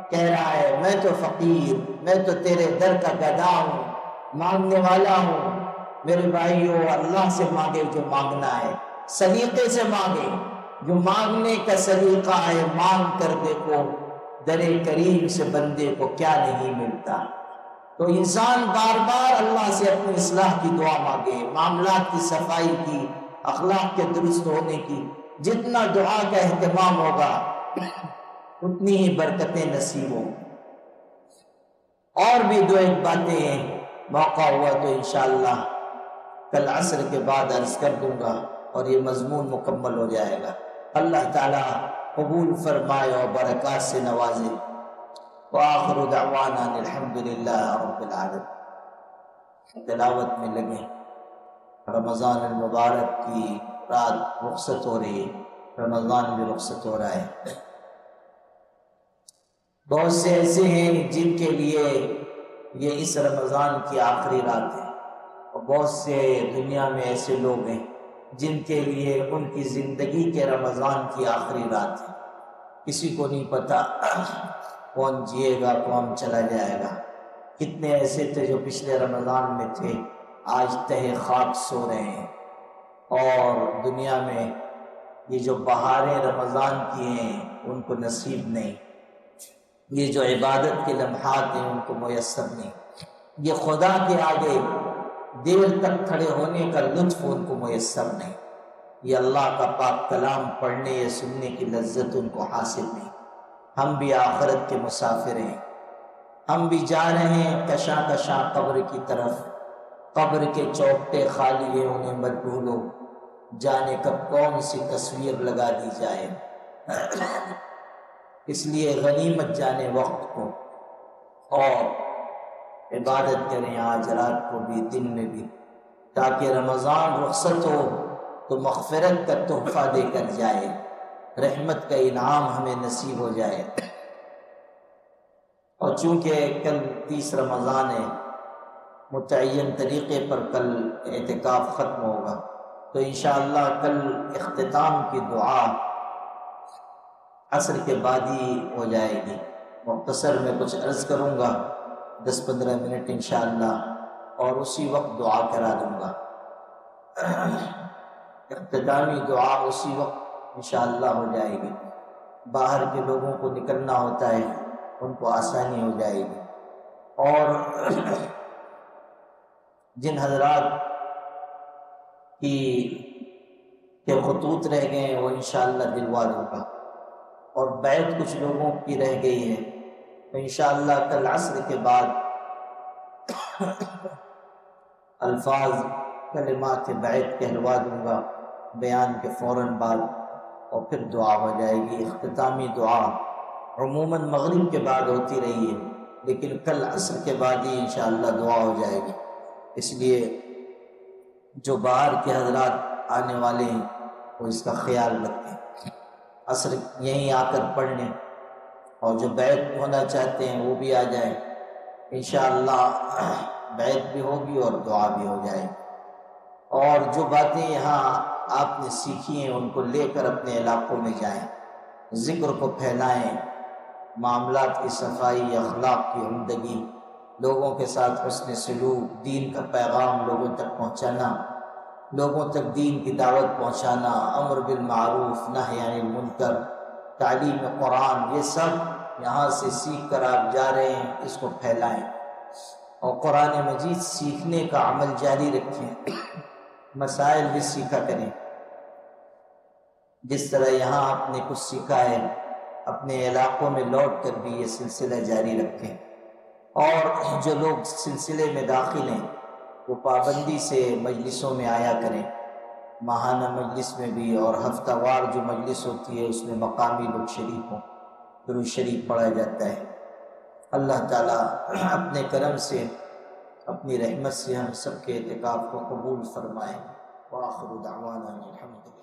کہہ رہا ہے میں تو فقیر، میں تو تیرے در کا گدا ہوں، مانگنے والا ہوں۔ میرے بھائیو اللہ سے مانگے جو مانگنا ہے، سلیقے سے مانگے جو مانگنے کا سلیقہ ہے، مانگ کر دیکھو در کریم سے بندے کو کیا نہیں ملتا۔ تو انسان بار بار اللہ سے اپنی اصلاح کی دعا مانگے، معاملات کی صفائی کی، اخلاق کے درست ہونے کی۔ جتنا دعا کا اہتمام ہوگا اتنی ہی برکتیں نصیب ہوں۔ اور بھی دو ایک باتیں ہیں، موقع ہوا تو انشاءاللہ کل عصر کے بعد عرض کر دوں گا اور یہ مضمون مکمل ہو جائے گا۔ اللہ تعالیٰ قبول فرمائے اور برکات سے نوازے۔ وآخر دعوانا الحمدللہ رب العالمین۔ تلاوت میں لگے، رمضان المبارک کی رات رخصت ہو رہی ہے، رمضان بھی رخصت ہو رہا ہے۔ بہت سے ایسے ہیں جن کے لیے یہ اس رمضان کی آخری رات ہے، اور بہت سے دنیا میں ایسے لوگ ہیں جن کے لیے ان کی زندگی کے رمضان کی آخری رات ہے۔ کسی کو نہیں پتا کون جیے گا کون چلا جائے گا۔ کتنے ایسے تھے جو پچھلے رمضان میں تھے، آج تہہ خاک سو رہے ہیں، اور دنیا میں یہ جو بہاریں رمضان کی ہیں ان کو نصیب نہیں، یہ جو عبادت کے لمحات ہیں ان کو میسر نہیں، یہ خدا کے آگے دیر تک کھڑے ہونے کا لطف ان کو میسر نہیں، یہ اللہ کا پاک کلام پڑھنے یا سننے کی لذت ان کو حاصل نہیں۔ ہم بھی آخرت کے مسافر ہیں، ہم بھی جا رہے ہیں کشاں کشاں قبر کی طرف۔ قبر کے چوکٹے خالی ہیں انہیں مت بھولو، جانے کب کون سی تصویر لگا دی جائے۔ اس لیے غنیمت جانے وقت کو، اور عبادت کریں آج رات کو بھی دن میں بھی، تاکہ رمضان رخصت ہو تو مغفرت کا تحفہ دے کر جائے، رحمت کا انعام ہمیں نصیب ہو جائے۔ اور چونکہ کل 30 رمضان ہے، متعین طریقے پر کل اعتکاف ختم ہوگا، تو انشاءاللہ کل اختتام کی دعا عصر کے بعد ہی ہو جائے گی۔ مختصر میں کچھ عرض کروں گا 10-15 منٹ انشاءاللہ، اور اسی وقت دعا کرا دوں گا۔ اختتامی دعا اسی وقت انشاءاللہ ہو جائے گی۔ باہر کے لوگوں کو نکلنا ہوتا ہے، ان کو آسانی ہو جائے گی۔ اور جن حضرات کے خطوط رہ گئے ہیں وہ انشاءاللہ دلوا دوں گا، اور بیعت کچھ لوگوں کی رہ گئی ہے تو انشاءاللہ کل عصر کے بعد الفاظ کلمات بیعت کہلوا دوں گا بیان کے فوراً بعد، اور پھر دعا ہو جائے گی۔ اختتامی دعا عموماً مغرب کے بعد ہوتی رہی ہے، لیکن کل عصر کے بعد ہی انشاءاللہ دعا ہو جائے گی۔ اس لیے جو باہر کے حضرات آنے والے ہیں وہ اس کا خیال رکھیں، عصر یہیں آ کر پڑھ لیں، اور جو بیعت ہونا چاہتے ہیں وہ بھی آ جائیں، انشاءاللہ بیعت بھی ہوگی اور دعا بھی ہو جائے گی۔ اور جو باتیں یہاں آپ نے سیکھی ہیں ان کو لے کر اپنے علاقوں میں جائیں، ذکر کو پھیلائیں، معاملات کی صفائی، اخلاق کی عمدگی، لوگوں کے ساتھ حسن سلوک، دین کا پیغام لوگوں تک پہنچانا، لوگوں تک دین کی دعوت پہنچانا، امر بالمعروف نہی عن المنکر، تعلیم قرآن، یہ سب یہاں سے سیکھ کر آپ جا رہے ہیں، اس کو پھیلائیں، اور قرآن مجید سیکھنے کا عمل جاری رکھیں، مسائل بھی سیکھا کریں۔ جس طرح یہاں آپ نے کچھ سیکھا ہے اپنے علاقوں میں لوٹ کر بھی یہ سلسلہ جاری رکھیں، اور جو لوگ سلسلے میں داخل ہیں وہ پابندی سے مجلسوں میں آیا کریں، ماہانہ مجلس میں بھی، اور ہفتہ وار جو مجلس ہوتی ہے اس میں مقامی لوگ شریک ہوں، درود شریف پڑھا جاتا ہے۔ اللہ تعالیٰ اپنے کرم سے، اپنی رحمت سے ہم سب کے اعتکاف کو قبول فرمائے۔ وآخر دعوانا الحمدللہ۔